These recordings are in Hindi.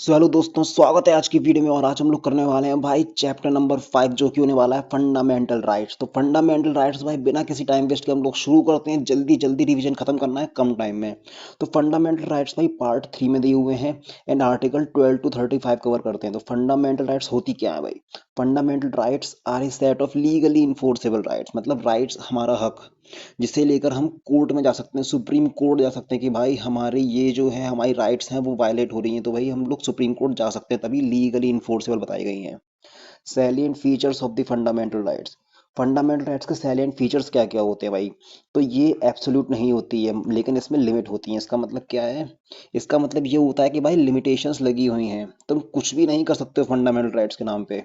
सो हेलो दोस्तों, स्वागत है आज की वीडियो में। और आज हम लोग करने वाले हैं भाई चैप्टर नंबर 5, जो कि होने वाला है फंडामेंटल राइट्स। तो फंडामेंटल राइट्स भाई बिना किसी टाइम वेस्ट के हम लोग शुरू करते हैं। जल्दी जल्दी रिवीजन खत्म करना है कम टाइम में। तो फंडामेंटल राइट्स भाई पार्ट 3 में दिए हुए हैं एंड आर्टिकल 12 टू 35 कवर करते हैं। तो फंडामेंटल राइट्स होती क्या है भाई? Fundamental rights are a set of legally enforceable rights, मतलब राइट्स हमारा हक, जिसे लेकर हम कोर्ट में जा सकते हैं, सुप्रीम कोर्ट जा सकते हैं कि भाई हमारे ये जो है हमारी राइट्स हैं वो वायलेट हो रही हैं। तो भाई हम लोग सुप्रीम कोर्ट जा सकते हैं, तभी लीगली इन्फोर्सेबल बताई गई हैं। Salient features of the fundamental rights. Fundamental rights के सैलिएंट फीचर्स क्या क्या होते हैं भाई? तो ये एब्सोल्यूट नहीं होती है, लेकिन इसमें लिमिट होती है। इसका मतलब क्या है? इसका मतलब ये होता है कि भाई लिमिटेशंस लगी हुई हैं, तुम कुछ भी नहीं कर सकते हो फंडामेंटल राइट्स के नाम पे।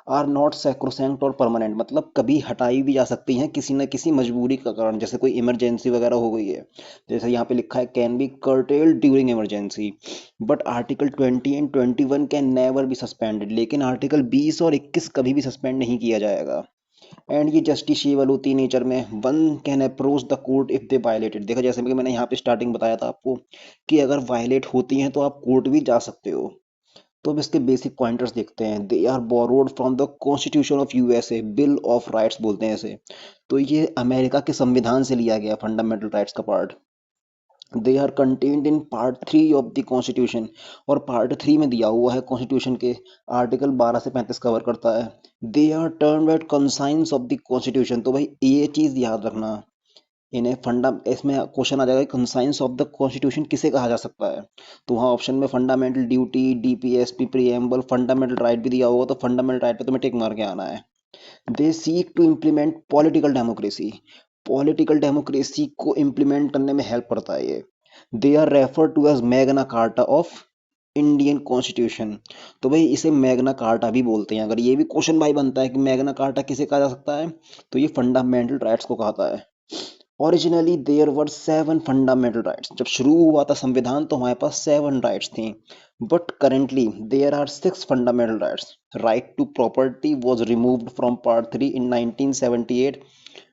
आर नॉट सैक्रोसैंक्ट और परमानेंट, मतलब कभी हटाई भी जा सकती हैं किसी न किसी मजबूरी का कारण, जैसे कोई इमरजेंसी वगैरह हो गई है। जैसे यहाँ पे लिखा है can be curtailed during emergency, but article 20 and 21 can never be suspended, लेकिन आर्टिकल 20 और 21 कभी भी सस्पेंड नहीं किया जाएगा। एंड ये जस्टिशिएबल होती है नेचर में। One can approach the court if they violated. देखो जैसे कि मैंने यहाँ पे स्टार्टिंग बताया था आपको कि अगर वायलेट होती हैं तो आप कोर्ट भी जा सकते हो। तो अब इसके बेसिक पॉइंटर्स देखते हैं। They are borrowed from the constitution of USA, bill of rights बोलते हैं इसे। तो ये अमेरिका के संविधान से लिया गया फंडामेंटल राइट्स का part. They are contained in part 3 of the constitution, और पार्ट 3 में दिया हुआ है कॉन्स्टिट्यूशन के। आर्टिकल 12 से 35 कवर करता है। They are termed at conscience of the constitution. तो भाई ये चीज याद रखना, इन्हें फंडा इसमें क्वेश्चन आ जाएगा कंसाइंस ऑफ द कॉन्स्टिट्यूशन किसे कहा जा सकता है। तो वहाँ ऑप्शन में fundamental duty, DPSP, preamble, fundamental right भी दिया होगा, तो फंडामेंटल राइट पे तुम्हें टिक मार के आना है। They seek to implement political democracy. Political democracy को इम्प्लीमेंट करने में हेल्प करता है ये। They are refer to as Magna Carta of Indian constitution. तो भाई इसे मैग्ना कार्टा भी बोलते हैं। अगर ये भी क्वेश्चन भाई बनता है कि मैग्ना कार्टा किसे कहा जा सकता है, तो ये फंडामेंटल राइट्स को कहता है। Originally there were 7 fundamental rights. जब शुरू हुआ था संविधान तो हमारे पास 7 राइट्स थी, but currently there are 6 fundamental rights. Right to property was removed from part 3 in 1978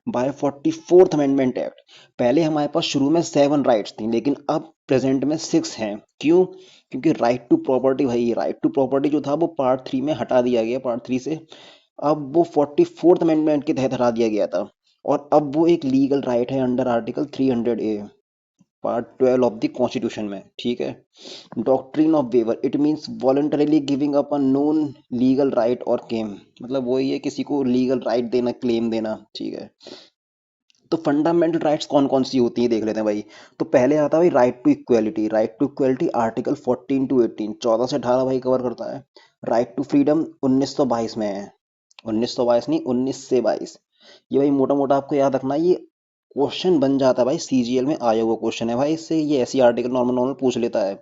by 44th amendment act. पहले हमारे पास शुरू में 7 राइट्स थी, लेकिन अब प्रेजेंट में 6 हैं। क्यों? क्योंकि राइट टू प्रॉपर्टी, भाई राइट टू प्रॉपर्टी जो था वो पार्ट 3 में हटा दिया गया, पार्ट 3 से। अब वो 44th अमेंडमेंट के तहत हटा दिया गया था, और अब वो एक लीगल राइट है under article 300A part 12 of the constitution में। ठीक है। Doctrine of waiver, it means voluntarily giving up a known legal right और क्लेम, मतलब वही है किसी को लीगल राइट देना, क्लेम देना। ठीक है। तो फंडामेंटल राइट्स कौन कौन सी होती है देख लेते हैं भाई। तो पहले आता है भाई right to equality. Right to equality article 14 to 18, 14 से 18 भाई कवर करता है। राइट टू फ्रीडम 1922 में है। 1922 नहीं, 19 से 22। ये भाई मोटा मोटा आपको याद रखना, ये क्वेश्चन बन जाता है भाई, सीजीएल में आया हुआ क्वेश्चन है भाई इससे। ये ऐसी आर्टिकल नॉर्मल नॉर्मल पूछ लेता है।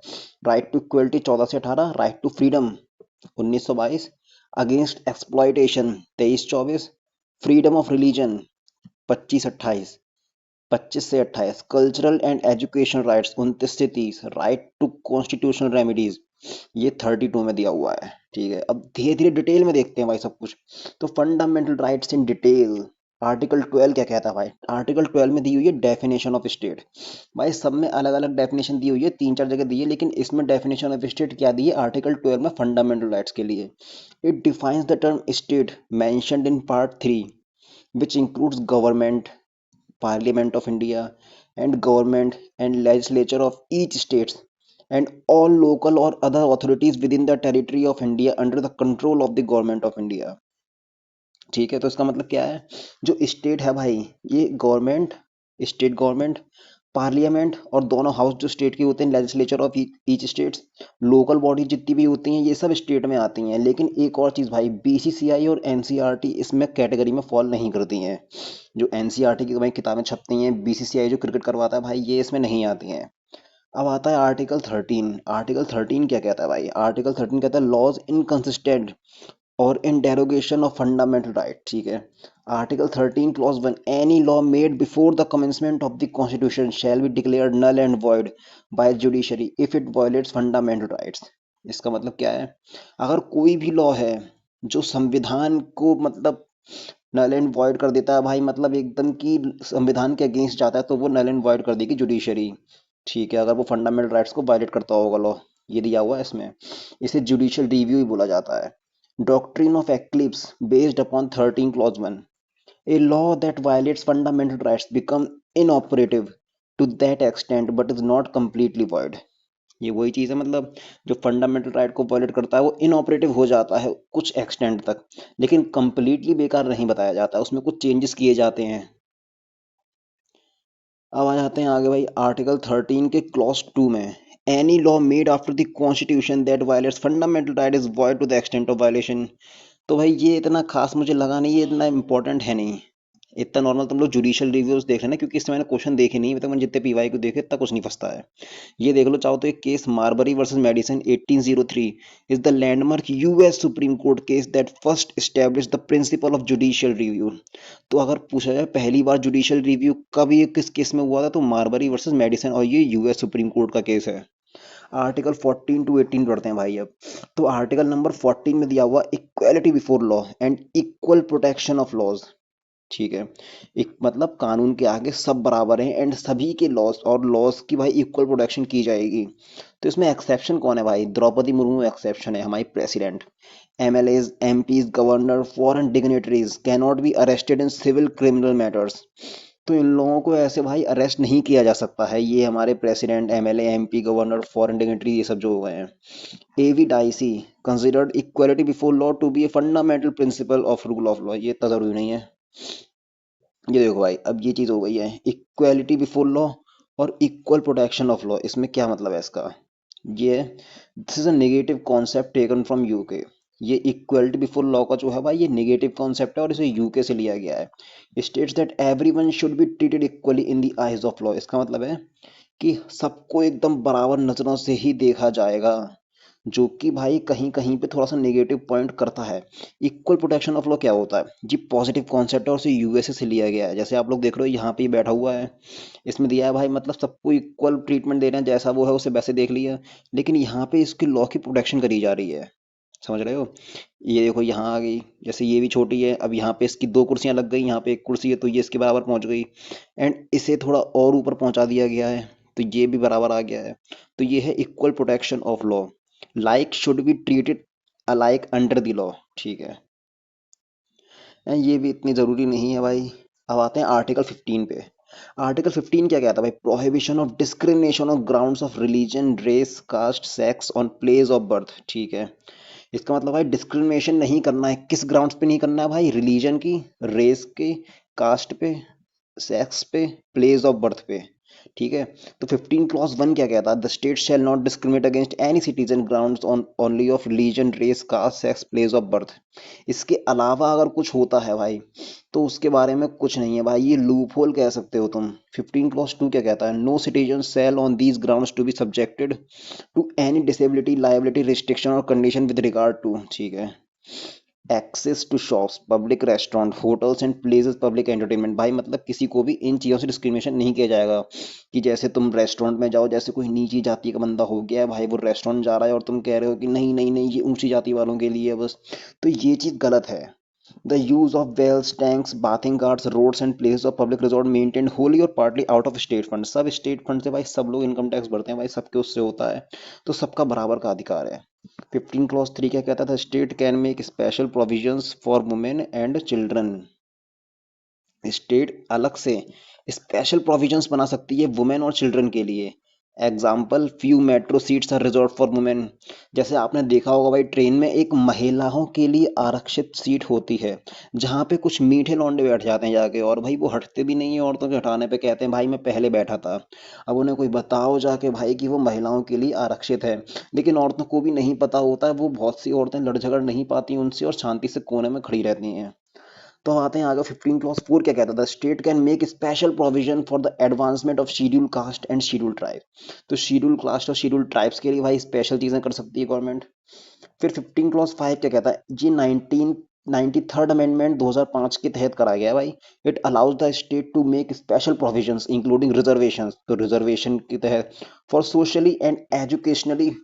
राइट टू इक्वलिटी 14 से 18, right to freedom 1922, against exploitation 23-24, freedom of religion 25-28, 25 से 28, कल्चरल एंड एजुकेशन राइट्स 29 से 30, राइट टू कॉन्स्टिट्यूशनल रेमेडीज ये 32 में दिया हुआ है। ठीक है। अब धीरे धीरे डिटेल में देखते हैं भाई सब कुछ। तो fundamental rights in detail. Article 12 क्या कहता है भाई? आर्टिकल 12 में दी हुई है डेफिनेशन ऑफ स्टेट। भाई सब में अलग अलग डेफिनेशन दी हुई है, 3-4 जगह दी है, लेकिन इसमें डेफिनेशन ऑफ स्टेट क्या दी है आर्टिकल 12 में फंडामेंटल राइट्स के लिए? It defines the term state mentioned in part 3, which includes government, parliament of India, and government and legislature of each states, and all local or other authorities within the territory of India under the control of the government of India। ठीक है। तो इसका मतलब क्या है? जो स्टेट है भाई, ये गवर्नमेंट, स्टेट गवर्नमेंट, पार्लियामेंट, और दोनों हाउस जो स्टेट के होते हैं, legislature of each states, local body जितनी भी होती हैं, ये सब स्टेट में आती हैं। लेकिन एक और चीज़ भाई, बीसीसीआई और एनसीईआरटी इसमें कैटेगरी में फॉल नहीं करती हैं। जो एनसीईआरटी की भाई किताबें छपती हैं, बीसीसीआई जो क्रिकेट करवाता है भाई, ये इसमें नहीं आती हैं। अब आता है आर्टिकल 13। आर्टिकल 13 क्या कहता है भाई? आर्टिकल 13 कहता है लॉज इनकंसिस्टेंट और in derogation of fundamental right. ठीक है। Article 13 clause 1, any law made before the commencement of the constitution shall be declared null and void by judiciary if it violates fundamental rights. इसका मतलब क्या है? अगर कोई भी लॉ है जो संविधान को मतलब नल एंड वॉइड कर देता है भाई, मतलब एकदम की संविधान के अगेंस्ट जाता है, तो वो नल एंड वॉइड कर देगी जुडिशरी। ठीक है, अगर वो फंडामेंटल राइट्स को वायलेट करता होगा लॉ। ये दिया हुआ है इसमें। इसे जुडिशियल रिव्यू ही बोला जाता है। Doctrine of eclipse based upon 13 clause 1, a law that violates fundamental rights become inoperative to that extent but is not completely void। ये वही चीज है, मतलब जो फंडामेंटल राइट को वॉयलेट करता है वो इनऑपरेटिव हो जाता है कुछ एक्सटेंट तक, लेकिन कंप्लीटली बेकार नहीं बताया जाता, उसमें कुछ चेंजेस किए जाते हैं। अब आ जाते हैं आगे भाई आर्टिकल 13 के क्लॉज 2 में। Any law made after the constitution that violates fundamental right is void to the extent of violation. तो भाई ये इतना खास मुझे लगा नहीं, ये इतना इंपॉर्टेंट है नहीं। इतना नॉर्मल तुम लोग जुडिशियल रिव्यूज देख लेना, क्योंकि इसमें मैंने क्वेश्चन देखे नहीं, मतलब मैंने जितने पीवाई को देखे इतना कुछ नहीं फंसता है। ये देख लो चाहो तो एक case Marbury versus medicine 1803 is the landmark US supreme court case that first establish the principle of judicial review. तो अगर पूछा जाए पहली बार जुडिशियल रिव्यू कब, ये किस केस में हुआ था, तो मार्बरी वर्सेस मेडिसिन, और ये यूएस सुप्रीम कोर्ट का केस है। आर्टिकल 14 टू 18 पढ़ते हैं भाई अब। तो आर्टिकल नंबर 14 में दिया हुआ equality before law and equal protection of laws. ठीक है, एक मतलब कानून के आगे सब बराबर हैं एंड सभी के लॉस और लॉस की भाई इक्वल प्रोटेक्शन की जाएगी। तो इसमें एक्सेप्शन कौन है भाई, द्रौपदी मुर्मू एक्सेप्शन है, हमारी president. MLAs, MPs, governor, foreign dignitaries can not be arrested in civil criminal matters. तो इन लोगों को ऐसे भाई अरेस्ट नहीं किया जा सकता है, ये हमारे president, MLA, MP, governor, foreign dignitary, ये सब जो हो गए हैं। A V Dicey considered equality before law to be a fundamental principle of rule of law. ये इतना जरूरी नहीं है। ये देखो भाई अब ये चीज हो गई है इक्वालिटी बिफोर लॉ और इक्वल प्रोटेक्शन ऑफ लॉ। इसमें क्या मतलब है इसका, ये this is a negative concept taken from UK. ये इक्वलिटी बिफोर लॉ का जो है भाई ये नेगेटिव कॉन्सेप्ट है और इसे यूके से लिया गया है। States that everyone should be treated equally in the eyes of law. इसका मतलब है कि सबको एकदम बराबर नजरों से ही देखा जाएगा, जो कि भाई कहीं कहीं पे थोड़ा सा नेगेटिव पॉइंट करता है। इक्वल प्रोटेक्शन ऑफ लॉ क्या होता है जी, पॉजिटिव कॉन्सेप्ट है और उसे यूएसए से लिया गया है। जैसे आप लोग देख रहे हो यहाँ पे ही बैठा हुआ है, इसमें दिया है भाई मतलब सबको इक्वल ट्रीटमेंट दे रहे हैं, जैसा वो है उसे वैसे देख लिया, लेकिन यहाँ पे इसकी लॉ की प्रोटेक्शन करी जा रही है। समझ रहे हो, ये देखो यहाँ आ गई, जैसे ये भी छोटी है, अब यहाँ पे इसकी दो कुर्सियां लग गई, यहाँ पे एक कुर्सी है तो ये इसके बराबर पहुंच गई, एंड इसे थोड़ा और ऊपर पहुंचा दिया गया है तो ये भी बराबर आ गया है। तो ये है equal protection of law. Like should be treated alike under the law. ठीक है, ये भी इतनी जरूरी नहीं है भाई। अब आते हैं आर्टिकल 15 पे। आर्टिकल 15 क्या कहता है भाई, prohibition of discrimination of grounds of religion, race, caste, sex on place of birth. ठीक है, इसका मतलब भाई डिस्क्रिमिनेशन नहीं करना है, किस ग्राउंड्स पे नहीं करना है भाई, रिलीजन की, रेस की, कास्ट पे, सेक्स पे, प्लेस ऑफ बर्थ पे। ठीक है, तो 15 क्लॉज 1 क्या कहता है, the state shall not discriminate against any citizen grounds on only of religion, race, caste, sex, place of birth. इसके अलावा अगर कुछ होता है भाई तो उसके बारे में कुछ नहीं है भाई, ये लूप होल कह सकते हो तुम। 15 क्लॉज 2 क्या कहता है, no citizen shall on these grounds to be subjected to any disability, liability, restriction और कंडीशन विद रिगार्ड टू। ठीक है, access to shops, public restaurant, hotels and places public entertainment. भाई मतलब किसी को भी इन चीज़ों से डिस्क्रिमिनेशन नहीं किया जाएगा, कि जैसे तुम रेस्टोरेंट में जाओ, जैसे कोई नीची जाति का बंदा हो गया है भाई, वो रेस्टोरेंट जा रहा है और तुम कह रहे हो कि नहीं नहीं नहीं ये ऊंची जाति वालों के लिए है बस, तो ये चीज़ गलत है। The use of wells, tanks, bathing guards, roads and places of public resort maintained wholly और partly out of state fund. सब स्टेट फंड से भाई सब लोग इनकम टैक्स भरते हैं भाई, सबके उससे होता है, तो सबका बराबर का अधिकार है। 15 क्लॉज 3 क्या कहता था, state can make special provisions for women and children. State अलग से स्पेशल प्रोविजंस बना सकती है वुमेन और चिल्ड्रन के लिए। Example, few metro seats are reserve for women. जैसे आपने देखा होगा भाई ट्रेन में एक महिलाओं के लिए आरक्षित सीट होती है, जहाँ पे कुछ मीठे लौंडे बैठ जाते हैं जाके, और भाई वो हटते भी नहीं है, औरतों के हटाने पे कहते हैं भाई मैं पहले बैठा था। अब उन्हें कोई बताओ जाके भाई कि वो महिलाओं के लिए आरक्षित है, लेकिन औरतों को भी नहीं पता होता है, वो बहुत सी औरतें लड़ झगड़ नहीं पाती उनसे और शांति से कोने में खड़ी रहती हैं। तो आते हैं आगे 15 क्लॉज 4 क्या कहता था, state can make special provision for the advancement of schedule caste and schedule tribe. तो शेड्यूल कास्ट और शेड्यूल ट्राइब्स के लिए भाई स्पेशल चीजें कर सकती है गवर्नमेंट। फिर 15 क्लॉज 5 क्या कहता है जी, 93rd अमेंडमेंट 2005 के तहत करा गया है भाई। It allows the state to make special provisions including reservations, तो रिजर्वेशन के तहत for socially and educationally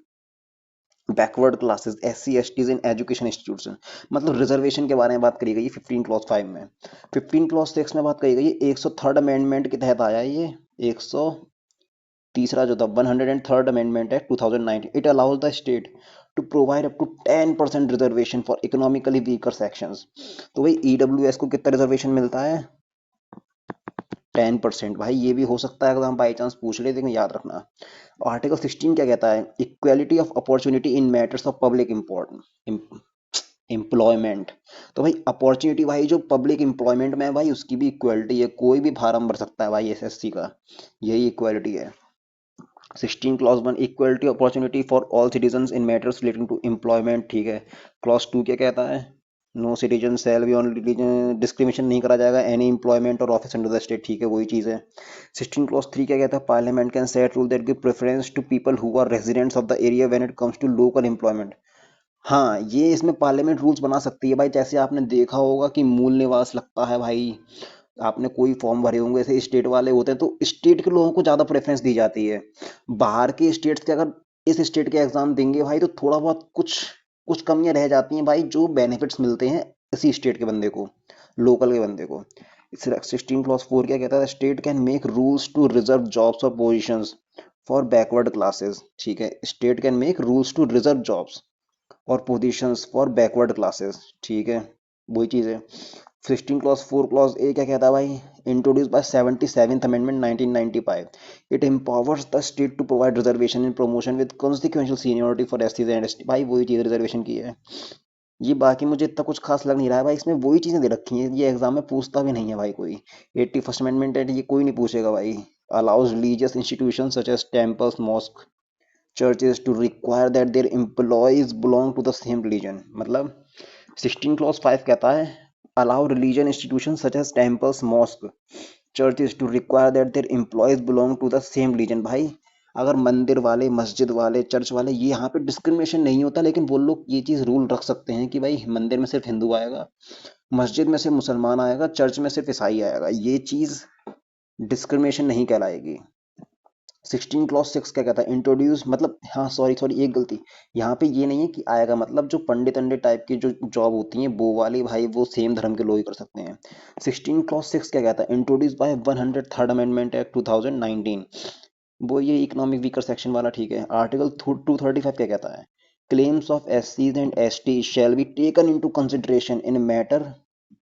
backward classes, SC STs in education institution. मतलब रिजर्वेशन के बारे में बात करी गई है 15 क्लॉज 5 में। 15 क्लॉज 6 में बात करी गई है 103rd अमेंडमेंट के तहत आया है ये, 100 तीसरा जो था 103rd amendment act 2019, it allows the state to provide up to 10% reservation for economically weaker sections. तो भाई ईडब्ल्यूएस को कितना रिजर्वेशन मिलता है? 10%। भाई ये भी हो सकता है अगर हम बाई चांस पूछ ले, लेकिन याद रखना। आर्टिकल 16 क्या कहता है? Equality of opportunity in matters of public important employment. तो भाई अपॉर्चुनिटी भाई जो पब्लिक एम्प्लॉयमेंट में है भाई उसकी भी इक्वालिटी है, कोई भी फार्म भर सकता है भाई एसएससी का, यही इक्वालिटी है। 16 clause 1 equality opportunity for all citizens in matters relating to employment, ठीक है। क्लॉज 2 क्या कहता है? No citizen shall be on religion, discrimination नहीं करा जाएगा एनी एम्प्लॉयमेंट और ऑफिस अंडर द स्टेट, ठीक है वही चीज़ है। 16 क्लॉज 3 क्या कहता है? Parliament can set rule that give preference to people who are residents of the area when it comes to local employment. हाँ, ये इसमें पार्लियामेंट रूल्स बना सकती है भाई, जैसे आपने देखा होगा कि मूल निवास लगता है भाई, आपने कोई फॉर्म भरे होंगे ऐसे स्टेट वाले होते हैं तो स्टेट के लोगों को ज़्यादा प्रेफरेंस दी जाती है। बाहर के स्टेट्स के अगर इस स्टेट के एग्जाम देंगे भाई तो थोड़ा बहुत कुछ कुछ कमियां रह जाती हैं भाई, जो बेनिफिट्स मिलते हैं इसी स्टेट के बंदे को, लोकल के बंदे को। 16 क्लॉज 4 क्या कहता है? State can make rules to reserve jobs और पोजिशंस फॉर बैकवर्ड क्लासेस, ठीक है। State can make rules to reserve jobs और पोजीशंस फॉर बैकवर्ड क्लासेस, ठीक है वही चीज़ है। 16 क्लॉज 4 क्लॉज ए क्या कहता है भाई? Introduce by 77th amendment 1995, it empowers the state to provide reservation in promotion with consequential seniority for STs and ST, भाई वही चीज़ रिजर्वेशन की है। ये बाकी मुझे इतना कुछ खास लग नहीं रहा है भाई, इसमें वही चीज़ें दे रखी हैं, ये एग्जाम में पूछता भी नहीं है भाई कोई। 81st अमेंडमेंट है, ये कोई नहीं पूछेगा भाई। Allows religious institution such as temples mosque churches to require that their employees belong to the same religion, मतलब 16 क्लॉज 5 कहता है allow religion institutions such as temples mosque churches to require that their employees belong to the same religion। भाई अगर मंदिर वाले, मस्जिद वाले, चर्च वाले, ये यहाँ पे डिस्क्रिमिनेशन नहीं होता, लेकिन वो लोग ये चीज़ रूल रख सकते हैं कि भाई मंदिर में सिर्फ हिंदू आएगा, मस्जिद में सिर्फ मुसलमान आएगा, चर्च में सिर्फ ईसाई आएगा, ये चीज़ डिस्क्रिमिनेशन नहीं कहलाएगी। 16 क्लॉज 6 क्या कहता है? इंट्रोड्यूस, मतलब हाँ सॉरी सॉरी एक गलती, यहाँ पे ये नहीं है कि आएगा, मतलब जो पंडित अंडे टाइप की जो जॉब होती है वो वाली भाई वो सेम धर्म के लोग ही कर सकते हैं। 16 क्लॉज 6 क्या कहता है? Introduce by 103rd amendment act 2019, वो ये इकोनॉमिक वीकर सेक्शन वाला, ठीक है। आर्टिकल 235 क्या कहता है? Claims of S Cs and S T shall be taken in to consideration in matter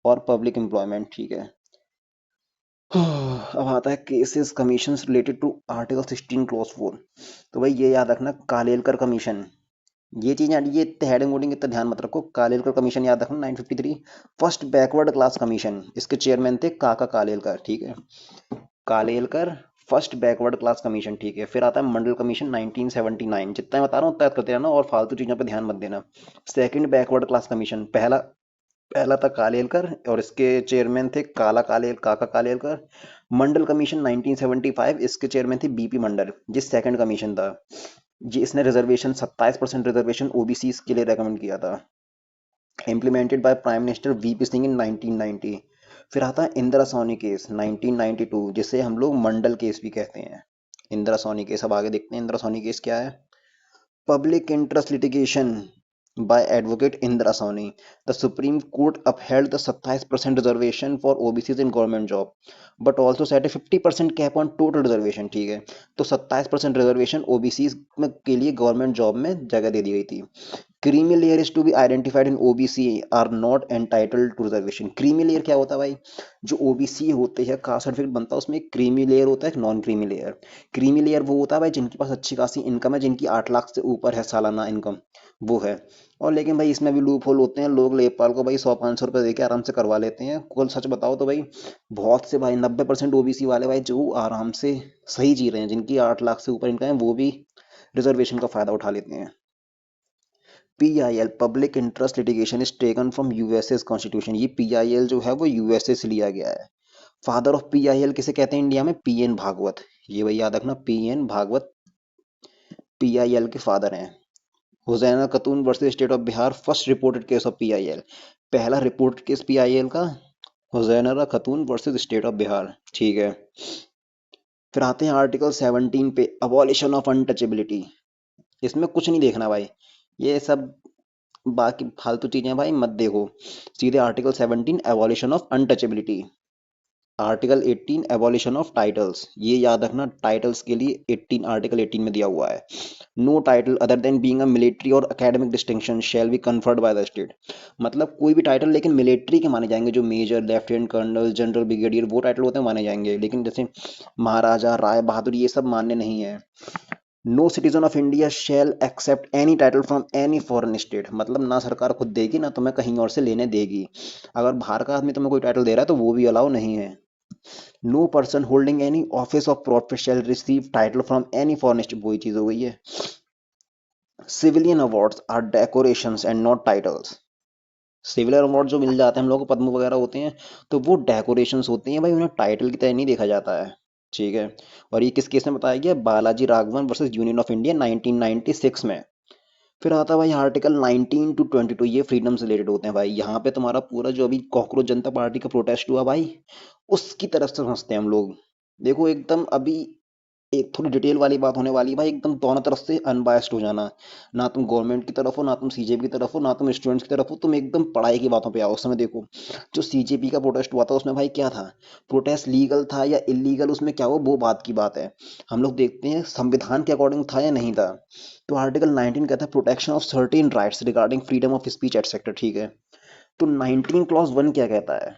और पब्लिक एम्प्लॉयमेंट, ठीक है। अब आता है cases commission related to article 16 clause 4। तो भाई ये याद रखना, कालेलकर कमीशन, ये चीज यार ये हेडिंग वोडिंग इतना ध्यान मत रखो, कालेलकर कमीशन याद रखना 953। फर्स्ट बैकवर्ड क्लास कमीशन, इसके चेयरमैन थे काका कालेलकर, ठीक है। Kalelkar first backward class commission, ठीक है। फिर आता है मंडल कमीशन 1979, जितना मैं बता रहा हूँ उतना याद करते रहना और फालतू चीजों पे ध्यान मत देना। सेकंड बैकवर्ड क्लास कमीशन, पहला पहला था कालेलकर और इसके चेयरमैन थे काका कालेलकर। मंडल कमीशन 1975, इसके चेयरमैन थे बीपी मंडल, जिस सेकंड कमीशन था जी, इसने रिजर्वेशन 27% रिजर्वेशन ओबीसी के लिए रेकमेंड किया था, implemented by prime minister V P Singh in 1990। फिर आता है इंदिरा सोनी केस 1992, जिसे हम लोग मंडल केस भी कहते हैं। इंदिरा सोनी केस, अब आगे देखते हैं इंदिरा सोनी केस क्या है। Public interest litigation by Advocate Indira Sawhney. The Supreme Court upheld the 27% reservation for OBCs in government job, but also set a 50% cap on total reservation, ठीक है। तो 27% रिजर्वेशन ओबीसी में के लिए गवर्नमेंट जॉब में जगह दे दी गई थी। Creamy layer is to be identified in OBC are not entitled to reservation. Creamy layer क्या होता है भाई? जो ओबीसी होते हैं, कास्ट सर्टिफिकेट बनता है उसमें एक क्रीमी लेयर होता है, एक non creamy layer. Creamy layer वो होता है भाई जिनके पास अच्छी खासी इनकम है, जिनकी 8 लाख से ऊपर है सालाना इनकम, वो है। और लेकिन भाई इसमें भी लूप होल होते हैं, लोग लेखपाल को भाई 100-500 रुपये देके आराम से करवा लेते हैं। कुल सच बताओ तो भाई बहुत से भाई 90% ओबीसी वाले भाई जो आराम से सही जी रहे हैं, जिनकी 8 लाख से ऊपर इनकम है, वो भी रिजर्वेशन का फायदा उठा लेते हैं। PIL public interest litigation is taken from USA constitution, ये PIL जो है वो यूएसए से लिया गया है। फादर ऑफ PIL किसे कहते हैं इंडिया में? PN भागवत, ये भाई याद रखना, PN भागवत PIL के फादर हैं। Hussainara Khatoon versus state of Bihar, first reported case of PIL, पहला रिपोर्टेड केस PIL का Hussainara Khatoon versus state of Bihar, ठीक है। फिर आते हैं आर्टिकल 17 पे, अबॉलिशन ऑफ अनटचेबिलिटी। इसमें कुछ नहीं देखना भाई, ये सब बाकी फालतू चीजें भाई मत देखो, सीधे article 17 abolition of untouchability. Article 18 abolition of titles, ये याद रखना, टाइटल्स के लिए 18 आर्टिकल 18 में दिया हुआ है। No title other than being a military और academic distinction shall be conferred by the state. मतलब कोई भी टाइटल लेकिन मिलिट्री के माने जाएंगे, जो major, lieutenant colonel, general, brigadier वो टाइटल होते हैं माने जाएंगे, लेकिन जैसे महाराजा, राय बहादुर ये सब मान्य नहीं है। No citizen of India shall accept any title from any foreign state, मतलब ना सरकार खुद देगी ना तुम्हें कहीं और से लेने देगी। अगर बाहर का आदमी तुम्हें कोई टाइटल दे रहा है तो वो भी अलाउ नहीं है। No person holding any office of profit shall receive title from any foreign state, वही चीज हो गई है। Civilian awards are decorations and not titles. Civilian award जो मिल जाते हैं हम लोग को, पद्म वगैरह होते हैं, तो वो डेकोरेशंस होती हैं भाई, उन्हें टाइटल की तरह नहीं देखा जाता है। ठीक है। और ये किस केस में बताया गया? Balaji Raghavan versus union of India 1996 में। फिर आता है भाई आर्टिकल 19 टू 22, ये फ्रीडम से रिलेटेड होते हैं भाई। यहाँ पे तुम्हारा पूरा जो अभी कॉकरोच जनता पार्टी का प्रोटेस्ट हुआ भाई, उसकी तरफ से समझते हैं हम लोग। देखो एकदम अभी एक थोड़ी डिटेल वाली बात होने वाली है भाई, एकदम दोनों तरफ से अनबायस्ड हो जाना। ना तुम गवर्नमेंट की तरफ हो, ना तुम सीजेपी की तरफ हो, ना तुम स्टूडेंट्स की तरफ हो, तुम एकदम पढ़ाई की बातों पे आओ। उस समय देखो जो सीजेपी का प्रोटेस्ट हुआ था उसमें भाई क्या था, प्रोटेस्ट लीगल था या इलीगल, उसमें क्या हुआ वो बात की बात है। हम लोग देखते हैं संविधान के अकॉर्डिंग था या नहीं था। तो आर्टिकल 19 कहता है protection of certain rights regarding freedom of speech etcetera. ठीक है। तो 19 क्लॉज 1 क्या कहता है?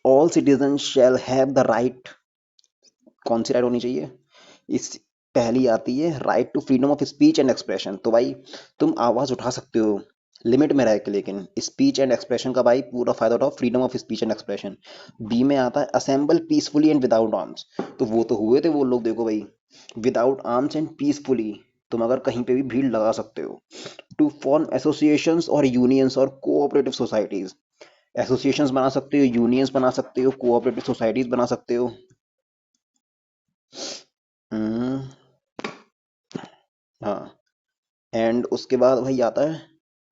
All citizen shall have the right, कौन सी राइट होनी चाहिए? इस पहली आती है right to freedom of speech and expression. तो भाई तुम आवाज उठा सकते हो लिमिट में रह के, लेकिन स्पीच एंड एक्सप्रेशन का भाई पूरा फायदा उठाओ, freedom of speech and expression. B में आता है assemble peacefully and without arms. तो वो तो हुए थे वो लोग, देखो भाई, विदाउट आर्म्स एंड पीसफुली, तुम अगर कहीं पे भी भीड़ लगा सकते हो। टू फॉर्म एसोसिएशंस और यूनियंस और कोऑपरेटिव सोसाइटीज, एसोसिएशंस बना सकते हो, यूनियंस बना सकते हो, कोऑपरेटिव सोसाइटीज बना सकते हो। हम्म, हाँ। एंड उसके बाद भाई आता है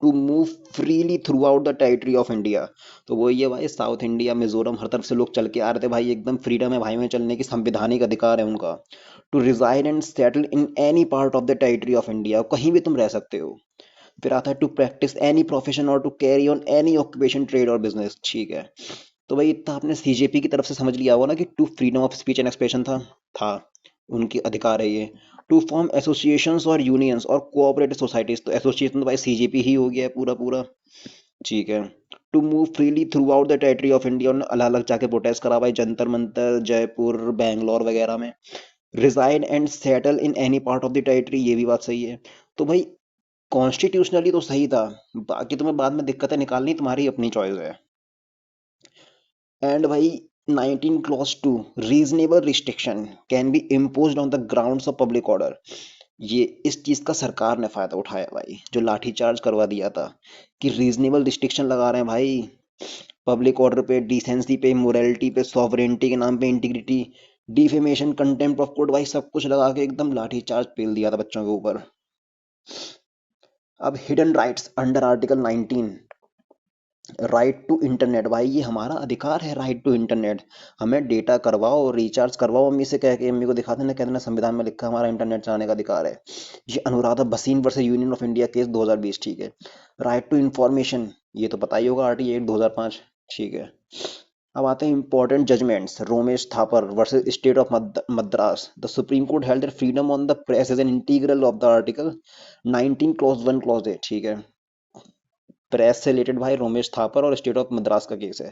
to move freely throughout the territory of India. तो वो ये भाई साउथ इंडिया, मिजोरम, हर तरफ से लोग चल के आ रहे थे भाई, एकदम फ्रीडम है भाई में चलने की, संवैधानिक अधिकार है उनका। To reside and settle in any part of the territory of India, कहीं भी तुम रह सकते हो। फिर आता है टू प्रैक्टिस एनी प्रोफेशन और to carry on any occupation, trade और बिजनेस। ठीक है। तो भाई इतना आपने सीजेपी की तरफ से समझ लिया होगा ना कि to freedom of speech and expression था उनकी अधिकार है ये। टू फॉर्म एसोसिएशंस और यूनियंस और कोऑपरेटिव सोसाइटीज, तो एसोसिएशन तो भाई सीजेपी ही हो गया है पूरा पूरा। ठीक है। To move freely throughout the territory of India, अलग अलग जाके प्रोटेस्ट करा भाई, जंतर मंतर, जयपुर, बैंगलोर वगैरह में। Reside and settle in any part of the territory, ये भी बात सही है। तो भाई कॉन्स्टिट्यूशनली तो सही था, बाकी तुम्हें बाद में दिक्कतें निकालनी तुम्हारी अपनी चॉइस है। एंड भाई 19 clause 2, reasonable restriction can be imposed on the grounds of public order. ये इस चीज का सरकार ने फायदा उठाया भाई, जो लाठीचार्ज करवा दिया था, कि रीजनेबल रिस्ट्रिक्शन लगा रहे हैं भाई पब्लिक ऑर्डर पे, डिसेंसी पे, मोरालिटी पे, सॉवरेनिटी के नाम पे, integrity, defamation, contempt of court, भाई सब कुछ लगा के एकदम लाठीचार्ज पेल दिया था बच्चों के ऊपर। अब hidden rights under article 19, right to internet, भाई ये हमारा अधिकार है, राइट टू इंटरनेट। हमें डेटा करवाओ, रिचार्ज करवाओ अम्मी से कह के, अम्मी को दिखाते ना, कहते ना संविधान में लिखा है हमारा इंटरनेट चलाने का अधिकार है। ये Anuradha Bhasin versus union of India case 2020। ठीक है। राइट टू इंफॉर्मेशन, ये तो पता ही होगा, आरटी एक्ट 2005। ठीक है। अब आते हैं important judgments. Romesh Thapar versus state of Madras, the supreme court held that freedom on the press is an integral of the article 19 clause 1 clause 8। ठीक है। प्रेस से रिलेटेड भाई रोमेश थापर और स्टेट ऑफ मद्रास का केस है।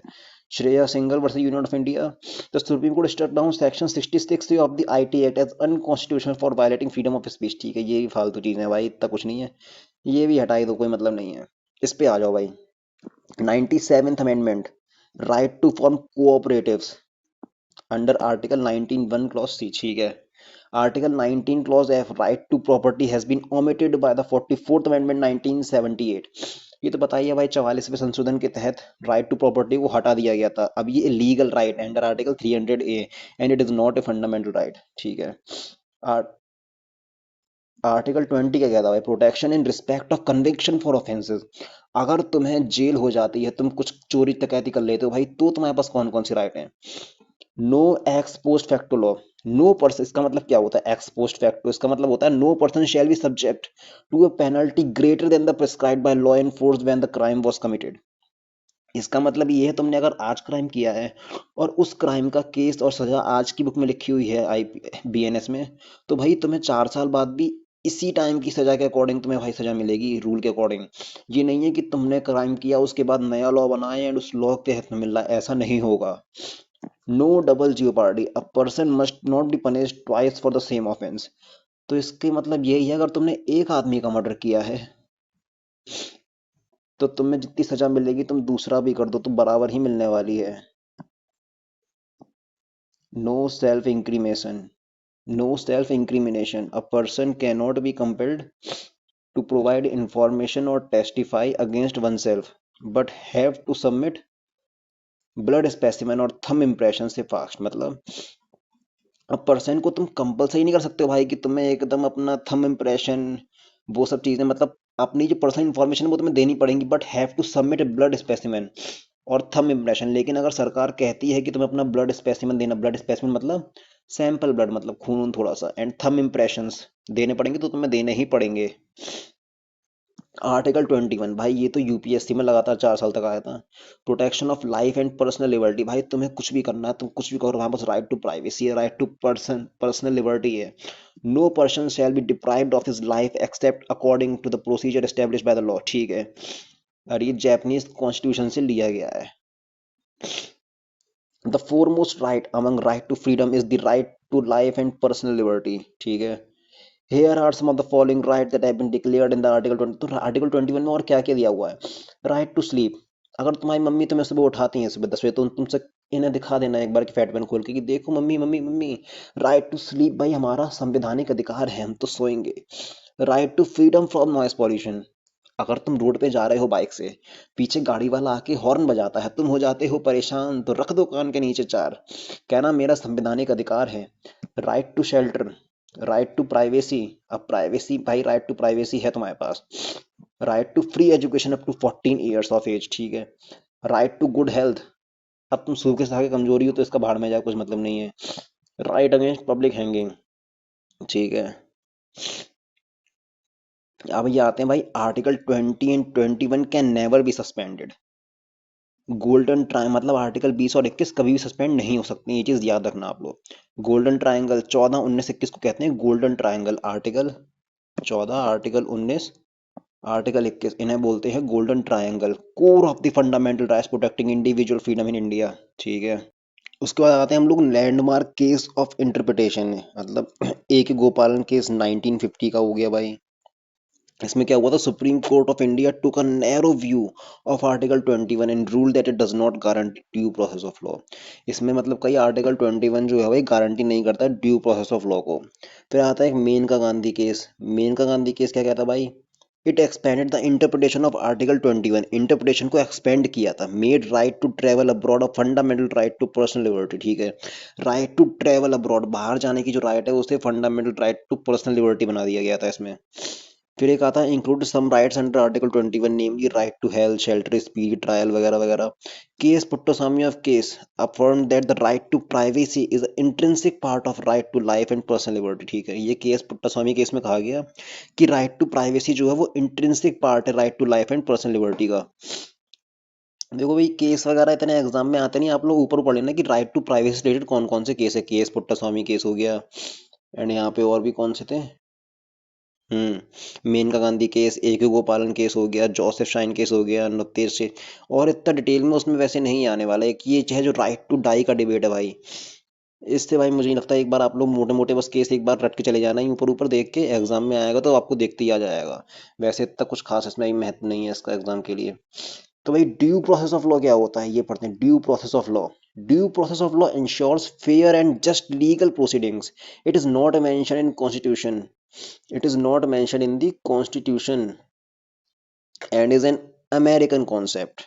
Shreya Singhal versus union of India, the supreme court struck down section 66 of the IT act as unconstitutional for violating freedom of speech. ठीक है, ये भी फालतू चीजें हैं भाई, इतना कुछ नहीं है, ये भी हटाई दो, कोई मतलब नहीं है। इस पे आ जाओ भाई। 97th amendment, right to form cooperatives under article 19(1) clause C. ठीक है। Article 19 clause F, right to property has been omitted by the 44th amendment 1978। ये तो बताइए भाई 44वें संशोधन के तहत राइट टू प्रॉपर्टी को हटा दिया गया था। अब ये legal right under article 300A and it is not a fundamental right. ठीक है। आर्टिकल 20 का क्या था भाई? Protection in respect of conviction for offences. अगर तुम्हें जेल हो जाती है, तुम कुछ चोरी डकैती कर लेते हो भाई, तो तुम्हारे पास कौन कौन सी राइट है? No ex post facto law, no person, इसका मतलब क्या होता है एक्स पोस्ट फैक्टो? इसका मतलब होता है no person shall be subject to a penalty greater than the prescribed by law enforced when the crime was committed. इसका मतलब ये है तुमने अगर आज क्राइम किया है और उस क्राइम का केस और सजा आज की बुक में लिखी हुई है आई बीएनएस में, तो भाई तुम्हें 4 साल बाद भी इसी टाइम की सजा के अकॉर्डिंग तुम्हें भाई सजा मिलेगी, रूल के अकॉर्डिंग। ये नहीं है कि तुमने क्राइम किया उसके बाद नया लॉ बनाए एंड उस लॉ के तहत में मिल रहा है, ऐसा नहीं होगा। No double jeopardy, a person must not be punished twice for the same offence. तो इसके मतलब यही है, अगर तुमने एक आदमी का मर्डर किया है तो तुम्हें जितनी सजा मिलेगी तुम दूसरा भी कर दो तो बराबर ही मिलने वाली है। No self incrimination, no self incrimination, a person cannot be compelled to provide information or testify against oneself but have to submit blood specimen और थंब इम्प्रेशन से फास्ट। मतलब अब पर्सन को तुम कंपलसरी नहीं कर सकते हो भाई कि तुम्हें एकदम अपना थंब इम्प्रेशन वो सब चीजें, मतलब अपनी जो पर्सनल इंफॉर्मेशन वो तुम्हें देनी पड़ेंगी, but have to submit blood specimen और थंब इम्प्रेशन। लेकिन अगर सरकार कहती है कि तुम्हें अपना ब्लड स्पेसिमेन देना, ब्लड स्पेसिमेन मतलब सैंपल ब्लड, मतलब खून थोड़ा सा, एंड थंब इम्प्रेशंस देने पड़ेंगे, तो तुम्हें देने ही पड़ेंगे। आर्टिकल 21 भाई, ये तो यूपीएससी में लगातार 4 साल तक आया था। Protection of life and personal liberty, भाई तुम्हें कुछ भी करना है तुम कुछ भी करो, वहां बस राइट टू प्राइवेसी है, राइट टू पर्सनल लिबर्टी है। No person shall be deprived of his life except according to the procedure establish by the law, ठीक है। और ये जापानीज कॉन्स्टिट्यूशन से लिया गया है। The foremost right among right to freedom is the right to life and personal liberty, ठीक है। Here are some of the following rights that have been declared in the Article 20। तो आर्टिकल 21 में और क्या क्या दिया हुआ है? राइट टू स्लीप, अगर तुम्हारी मम्मी तुम्हें सुबह उठाती हैं सुबह 10 बजे, तो तुमसे इन्हें दिखा देना एक बार की फैट पेन खोल के कि देखो mummy mummy mummy, right to sleep भाई हमारा संवैधानिक अधिकार है, हम तो सोएंगे। Right to freedom from noise pollution, अगर तुम रोड पे जा रहे हो बाइक से, पीछे गाड़ी वाला आके हॉर्न बजाता है, तुम हो जाते हो परेशान, तो रख दो कान के नीचे चार, कहना मेरा संवैधानिक अधिकार है। Right to shelter, right to privacy, अब प्राइवेसी भाई राइट टू प्राइवेसी है तुम्हारे पास। Right to free education up to 14 years of age, ठीक है। राइट टू गुड हेल्थ, अब तुम सूखे साखे कमजोरी हो तो इसका भाड़ में जाए, कुछ मतलब नहीं है। राइट अगेंस्ट पब्लिक हैंगिंग, ठीक है। अब ये आते हैं भाई article 20 and 21 can never be suspended. Golden try मतलब आर्टिकल 20 और 21 कभी भी सस्पेंड नहीं हो सकती, ये चीज याद रखना आप लोग। गोल्डन ट्रायंगल 14, 19, 21 को कहते हैं golden triangle. Article 14, article 19, article 21 इन्हें बोलते हैं golden triangle, core of the fundamental rights protecting individual freedom in India, ठीक है। उसके बाद आते हैं हम लोग लैंडमार्क केस ऑफ इंटरप्रिटेशन में, मतलब ए के गोपालन केस 1950 का हो गया भाई। इसमें क्या हुआ था, supreme court of India took a narrow view of article 21 and rule that it does not guarantee due process of law. इसमें मतलब कई आर्टिकल 21 जो है भाई गारंटी नहीं करता ड्यू प्रोसेस ऑफ लॉ को। फिर आता है एक मेनका गांधी केस। मेनका गांधी केस क्या कहता भाई, it expanded the interpretation of article 21, interpretation को एक्सपेंड किया था। Made right to travel abroad a fundamental right to personal liberty, ठीक है। राइट टू ट्रेवल अब्रॉड, बाहर जाने की जो राइट है उसे fundamental right to personal liberty बना दिया गया था इसमें। फिर एक आता है include some rights under article 21 namely right to health shelter speed trial वगैरह वगैरह। Case Puttaswamy of case affirm that the right to privacy is intrinsic part of right to life and personal liberty, ठीक है। ये केस पुट्टास्वामी केस में कहा गया कि राइट टू प्राइवेसी जो है वो इंट्रिंसिक पार्ट है right to life and personal liberty का। देखो भाई केस वगैरह इतने एग्जाम में आते नहीं, आप लोग ऊपर पढ़ लेना कि राइट टू प्राइवेसी रिलेटेड कौन कौन से केस है। केस पुट्टास्वामी केस हो गया, एंड यहाँ पे और भी कौन से थे, मेनका गांधी केस, ए के गोपालन केस हो गया, जोसेफ शाइन केस हो गया, नुत्तेज से। और इतना डिटेल में उसमें वैसे नहीं आने वाला है कि ये है जो राइट टू डाई का डिबेट है भाई। इससे भाई मुझे नहीं लगता, एक बार आप लोग मोटे मोटे बस केस एक बार रट के चले जाना ही, ऊपर ऊपर देख के एग्जाम में आएगा तो आपको देखते ही आ जाएगा। वैसे इतना कुछ खास इसमें महत्व नहीं है इसका एग्जाम के लिए। तो भाई ड्यू प्रोसेस ऑफ लॉ क्या होता है ये पढ़ते हैं। Due process of law, due process of law ensures fair and just legal proceedings. It is not mention in constitution, it is not mentioned in the constitution and is an American concept.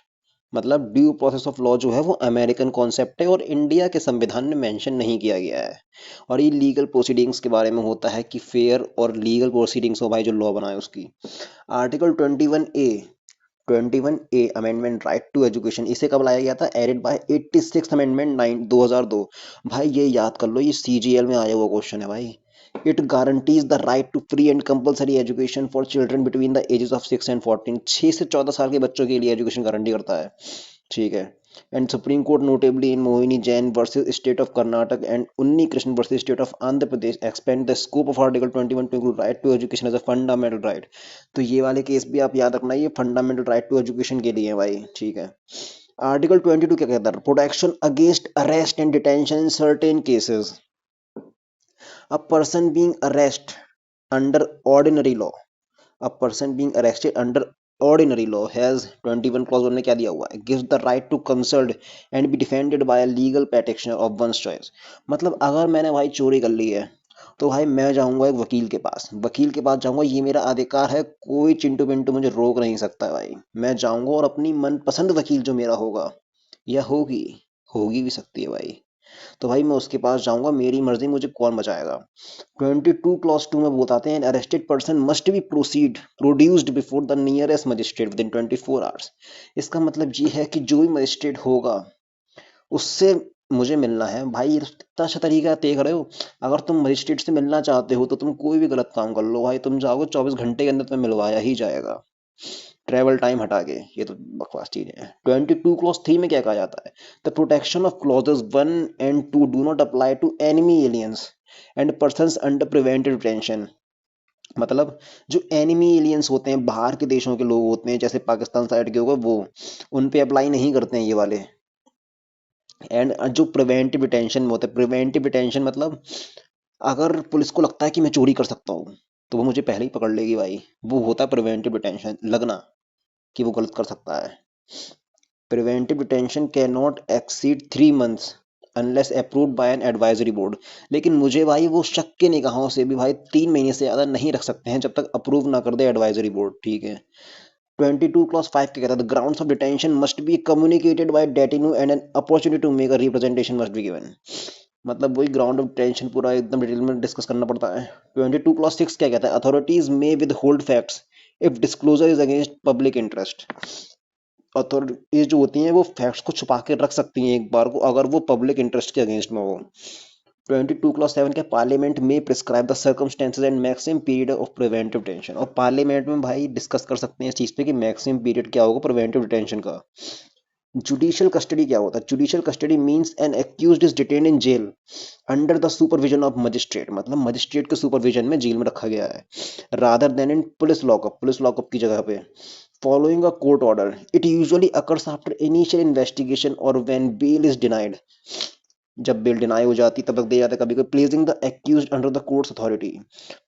मतलब ड्यू प्रोसेस ऑफ लॉ जो है वो अमेरिकन कॉन्सेप्ट है और इंडिया के संविधान में मेंशन नहीं किया गया है। और ये लीगल प्रोसीडिंग्स के बारे में होता है कि फेयर और लीगल प्रोसीडिंग्स हो भाई जो लॉ बनाए उसकी। Article 21A, 21A amendment right to education, इसे कब लाया गया था, एडेड बाय 86 अमेंडमेंट 9 2002। भाई ये याद कर लो, ये सीजीएल में आया हुआ क्वेश्चन है भाई। It guarantees the right to free and compulsory education for children between the ages of 6 and 14, 6 से 14 साल के बच्चों के लिए एजुकेशन गारंटी करता है। ठीक है। And supreme court notably in Mohini Jain versus state of Karnataka and Unni Krishna versus state of Andhra Pradesh expand the scope of article 21 to include right to education as a fundamental right. तो ये वाले केस भी आप याद रखना, ये फंडामेंटल राइट टू एजुकेशन के लिए है भाई। ठीक है। आर्टिकल 22 क्या कहता है? Protection against arrest and detention in certain cases. A person being arrest under ordinary law, a person being arrested under ordinary law has 21 clause 1 में क्या दिया हुआ है? gives the right to consult and be defended by a legal practitioner of one's choice। मतलब अगर मैंने भाई चोरी कर ली है तो भाई मैं जाऊंगा एक वकील के पास जाऊंगा, ये मेरा अधिकार है, कोई चिंटू पिंटू मुझे रोक नहीं सकता है भाई। मैं जाऊंगा और अपनी मनपसंद वकील जो मेरा होगा या होगी, होगी भी सकती है भाई, तो भाई मैं उसके पास जाऊंगा, मेरी मर्जी, मुझे कौन बचाएगा। 22 क्लॉज 2 में बताते हैं arrested person must be produced before the nearest magistrate with in 24 hours. इसका मतलब ये है कि जो भी मजिस्ट्रेट होगा उससे मुझे मिलना है भाई। ये तो कितना अच्छा तरीका देख रहे हो। अगर तुम मजिस्ट्रेट से मिलना चाहते हो तो तुम कोई भी गलत काम कर लो भाई, तुम जाओगे 24 घंटे के अंदर तुम्हें मिलवाया ही जाएगा, ट्रेवल टाइम हटा के। ये तो बकवास चीज है। 22 क्लॉज 3 में क्या कहा जाता है? The protection of clauses 1 and 2 do not apply to enemy aliens and persons under preventive detention. मतलब जो एनिमी एलियंस होते हैं, बाहर के देशों के लोग होते हैं, जैसे पाकिस्तान साइड के हो गए, वो उन पे अप्लाई नहीं करते हैं ये वाले। एंड जो प्रिवेंटिव डिटेंशन में होता है, प्रिवेंटिव डिटेंशन मतलब अगर पुलिस को लगता है कि मैं चोरी कर सकता हूँ तो वो मुझे पहले ही पकड़ लेगी भाई, वो होता है प्रिवेंटिव डिटेंशन, लगना कि वो गलत कर सकता है। Preventive detention can not exceed 3 months unless approved by an advisory board. लेकिन मुझे भाई वो शक के निगाहों से भी भाई 3 महीने से ज्यादा नहीं रख सकते हैं जब तक अप्रूव ना कर दे एडवाइजरी बोर्ड। ठीक है। 22 क्लॉज 5 क्या कहता है? The grounds of detention must be communicated by detenu and an opportunity to make a representation must be given. मतलब वही ग्राउंड ऑफ डिटेंशन पूरा एकदम डिटेल में डिस्कस करना पड़ता है। 22 क्लॉज 6 क्या कहता है? Authorities may with hold facts if disclosure is against public interest. Authorities जो होती हैं वो फैक्ट्स को छुपा के रख सकती हैं एक बार को, अगर वो पब्लिक इंटरेस्ट के अगेंस्ट में हो। 22 क्लॉज 7 के पार्लियामेंट में prescribe the circumstances and maximum period of preventive detention. और पार्लियामेंट में भाई डिस्कस कर सकते हैं इस चीज पे कि मैक्सिमम पीरियड क्या होगा प्रिवेंटिव डिटेंशन का। जुडिशियल कस्टडी क्या होता है? Judicial custody means an accused is detained in jail under the supervision of magistrate. मतलब मजिस्ट्रेट के सुपरविजन में जेल में रखा गया है, rather than in police lockup, police lockup की जगह पे। Following a court order, it usually occurs after initial investigation or when bail is denied। जब बेल डिनाई हो जाती तब तक दिया जाता है कभी कभी। Placing the accused under the courts authority,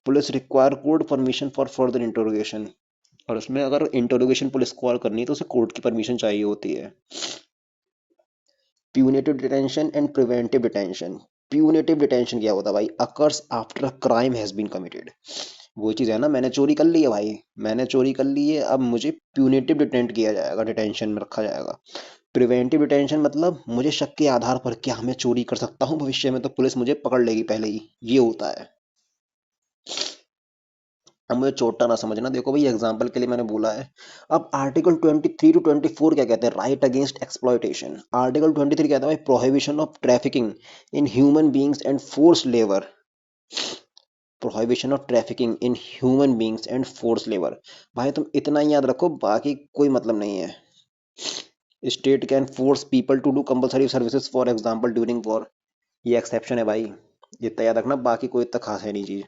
police require court permission for further interrogation. और उसमें अगर इंटरोगेशन पुलिस को करनी है तो उसे कोर्ट की परमिशन चाहिए होती है। Punitive detention and preventive detention. Punitive detention क्या होता है भाई? Occurs after a crime has been committed. वो चीज है ना, मैंने चोरी कर ली है भाई, मैंने चोरी कर ली है, अब मुझे प्यूनेटिव डिटेंट किया जाएगा, डिटेंशन में रखा जाएगा। प्रिवेंटिव डिटेंशन मतलब मुझे शक के आधार पर क्या मैं चोरी कर सकता हूँ भविष्य में, तो पुलिस मुझे पकड़ लेगी पहले ही, ये होता है। अब मुझे छोटा ना समझना, देखो भाई एग्जांपल के लिए मैंने बोला है। अब आर्टिकल 23 to 24 क्या कहते हैं? Right against exploitation. आर्टिकल 23 कहता है भाई prohibition of trafficking in human beings and force labour. Prohibition of trafficking in human beings and force labour. भाई तुम इतना ही याद रखो, बाकी कोई मतलब नहीं है। State can force people to do compulsory services for example during war. ये एक्सेप्शन है भाई, इतना याद रखना, बाकी कोई इतना खास है नहीं चीज।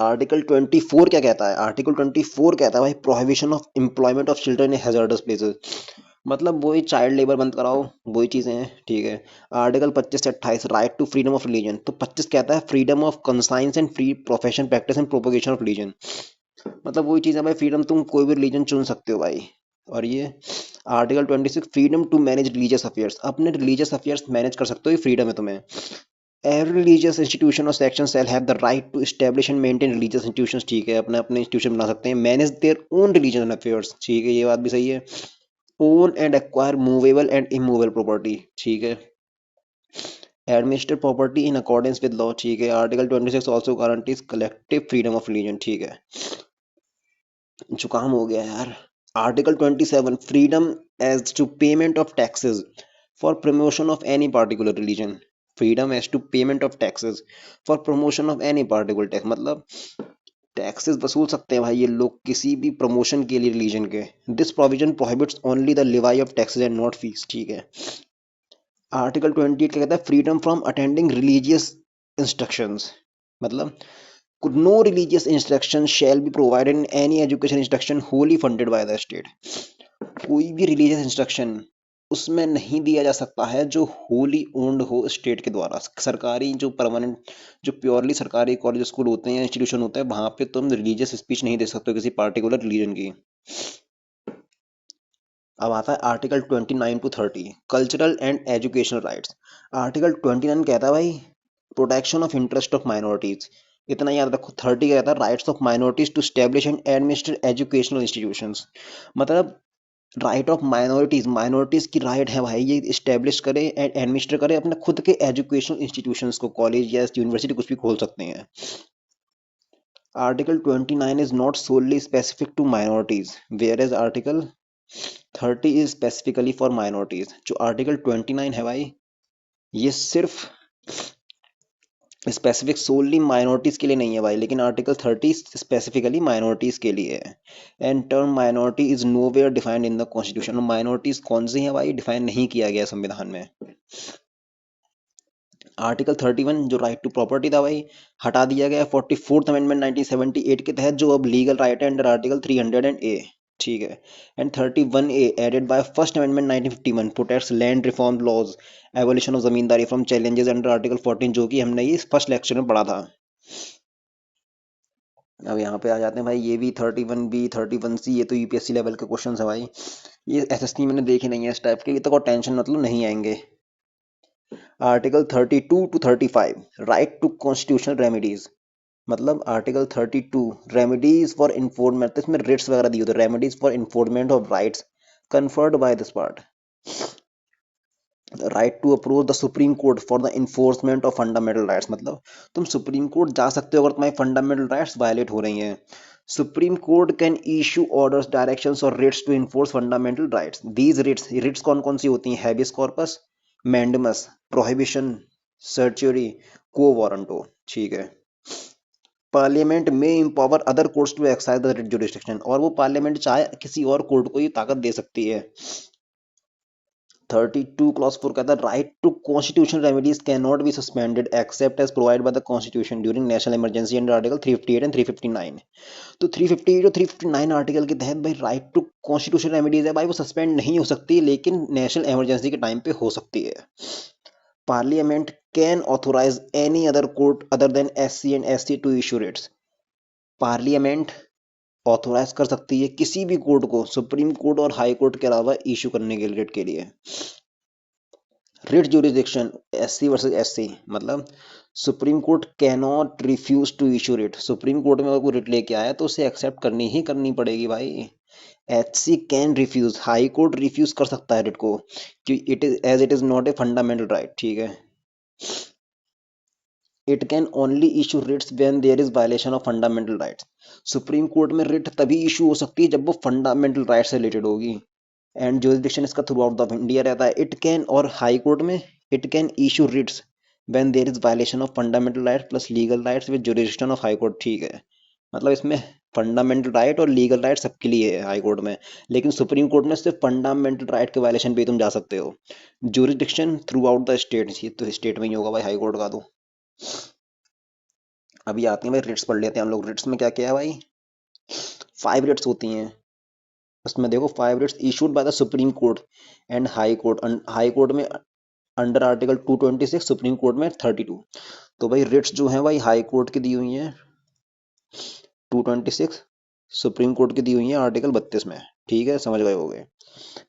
आर्टिकल 24 क्या कहता है? आर्टिकल 24 कहता है भाई prohibition of employment of children in hazardous places. मतलब वही चाइल्ड लेबर बंद कराओ, वही चीजें हैं। ठीक है। आर्टिकल 25 से 28 right to freedom of religion. तो 25 कहता है freedom of conscience and free profession practice and propagation of religion. मतलब वही चीज है भाई, फ्रीडम, तुम कोई भी रिलीजन चुन सकते हो भाई। और ये article 26 freedom to manage religious affairs. अपने रिलीजियस अफेयर्स मैनेज कर सकते हो, ये फ्रीडम है तुम्हें। Every religious institution or section shall have the right to establish and maintain religious institutions। ठीक है, अपने अपने इंस्टीट्यूशन बना सकते हैं। Manage their own religion affairs. ठीक है, ये बात भी सही है। Own and acquire movable and immovable property. ठीक है। Administer property in accordance with law. ठीक है। Article 26 also guarantees collective freedom of religion. ठीक है। जुकाम हो गया यार। Article 27 freedom as to payment of taxes for promotion of any particular religion. Freedom as to payment of taxes for promotion of any particular tax. मतलब टैक्सेस वसूल सकते हैं भाई ये लोग किसी भी प्रमोशन के लिए रिलीजन के। This provision prohibits only the levy of taxes and not fees. ठीक है। आर्टिकल 28 क्या कहता है? Freedom from attending religious instructions. मतलब no religious instruction shall be provided in any education instruction wholly funded by the state. कोई भी रिलीजियस इंस्ट्रक्शन उसमें नहीं दिया जा सकता है जो होली ओन्ड हो स्टेट के द्वारा। सरकारी जो परमानेंट जो प्योरली सरकारी कॉलेज स्कूल होते हैं, इंस्टीट्यूशन होते हैं, वहां पे तुम रिलीजियस स्पीच नहीं दे सकते हो किसी पार्टिकुलर रिलीजन की। अब आता है article 29 to 30 cultural and educational rights. Article 29 कहता है भाई protection of interest of minorities. इतना याद रखो। 30 कहता है rights of minorities to establish and administer educational institutions. मतलब राइट ऑफ माइनॉरिटीज, माइनॉरिटीज की राइट है भाई ये स्टैब्लिश करे एंड एडमिनिस्टर करे अपने खुद के एजुकेशनल इंस्टीट्यूशंस को। कॉलेज या यूनिवर्सिटी कुछ भी खोल सकते हैं। Article 29 is not solely specific to minorities whereas article 30 is specifically for minorities. जो आर्टिकल 29 है भाई ये सिर्फ स्पेसिफिक सोलली माइनॉरिटीज के लिए नहीं है भाई, लेकिन आर्टिकल 30 स्पेसिफिकली माइनॉरिटीज के लिए है। And term minority is nowhere defined in the constitution. Minorities कौन सी है भाई डिफाइन नहीं किया गया संविधान में। आर्टिकल 31 जो राइट टू प्रॉपर्टी था भाई हटा दिया गया 44th अमेंडमेंट 1978 के तहत, जो अब लीगल राइट है अंडर आर्टिकल 300A। ठीक है। And 31A added by first amendment 1951 protects land reform laws evolution of zamindari from challenges under article 14, जो कि हमने ये फर्स्ट लेक्चर में पढ़ा था। अब यहाँ पे आ जाते हैं भाई ये भी 31B 31C, ये तो यूपीएससी लेवल के क्वेश्चन है भाई। ये एसएसटी मैंने देखे नहीं है इस टाइप के, ये तो कोई टेंशन मतलब नहीं आएंगे। Article 32 to 35 right to constitutional remedies. मतलब आर्टिकल 32 रेमेडीज फॉर इन्फोर्समेंट, इसमें रिट्स वगैरह दिए होते हैं। Remedies for enforcement of rights conferred by this part. Right to approach the supreme court for the enforcement of fundamental rights. मतलब तुम सुप्रीम कोर्ट जा सकते हो अगर तुम्हारी फंडामेंटल राइट्स वायलेट हो रही हैं। Supreme court can issue orders directions और writs to enforce fundamental rights. These writs, writs कौन कौन सी होती हैं? Habeas corpus, mandamus, prohibition, certiorari, quo warranto. ठीक है। Parliament may empower other courts to exercise the writ jurisdiction. और वो पार्लियामेंट चाहे किसी और कोर्ट को ये ताकत दे सकती है। 32 क्लॉज 4 कहता है right to constitutional remedies can not be suspended except as provided by the constitution during national emergency under article 358 and 359। तो 358 और 359 आर्टिकल के तहत भाई राइट टू कॉन्स्टिट्यूशनल रेमेडीज है भाई वो सस्पेंड नहीं हो सकती, लेकिन नेशनल इमरजेंसी के टाइम पे हो सकती है। Parliament can authorise any other court other than SC and ST to issue writs. Parliament authorise कर सकती है किसी भी कोर्ट को सुप्रीम कोर्ट और हाई कोर्ट के अलावा इशू करने के रिट के लिए। Writ jurisdiction SC versus SC. मतलब supreme court cannot refuse to issue writ. Supreme court में अगर कोई रिट लेके आया तो उसे एक्सेप्ट करनी ही करनी पड़ेगी भाई। HC can refuse, high court refuse कर सकता है रिट को कि it is as it is not a fundamental right. ठीक है। It can only issue writs when there is violation of fundamental rights. Supreme court में रिट तभी इशू हो सकती है जब वो फंडामेंटल राइट से रिलेटेड होगी। एंड जुरिस्डिक्शन इसका थ्रू आउट द इंडिया रहता है। इट कैन, और हाई कोर्ट में it can issue writs when there is violation of fundamental rights plus legal rights with jurisdiction of high court. ठीक है। मतलब इसमें फंडामेंटल राइट और लीगल राइट सबके लिए है हाई कोर्ट में, लेकिन सुप्रीम कोर्ट में सिर्फ फंडामेंटल राइट के वायलेशन पे तुम जा सकते हो। Jurisdiction through out the state, ये तो स्टेट में ही होगा भाई हाई कोर्ट का। तो अभी आते हैं भाई रिट्स पढ़ लेते हैं हम लोग। रिट्स में क्या क्या है भाई? 5 रिट्स होती हैं उसमें। देखो 5 writs issued by the supreme court and high court. High court में अंडर आर्टिकल 226, सुप्रीम कोर्ट में 32। तो भाई रिट्स जो है भाई हाई कोर्ट की दी हुई है 226, सुप्रीम कोर्ट की दी हुई है आर्टिकल 32 में। ठीक है, समझ गए होगे।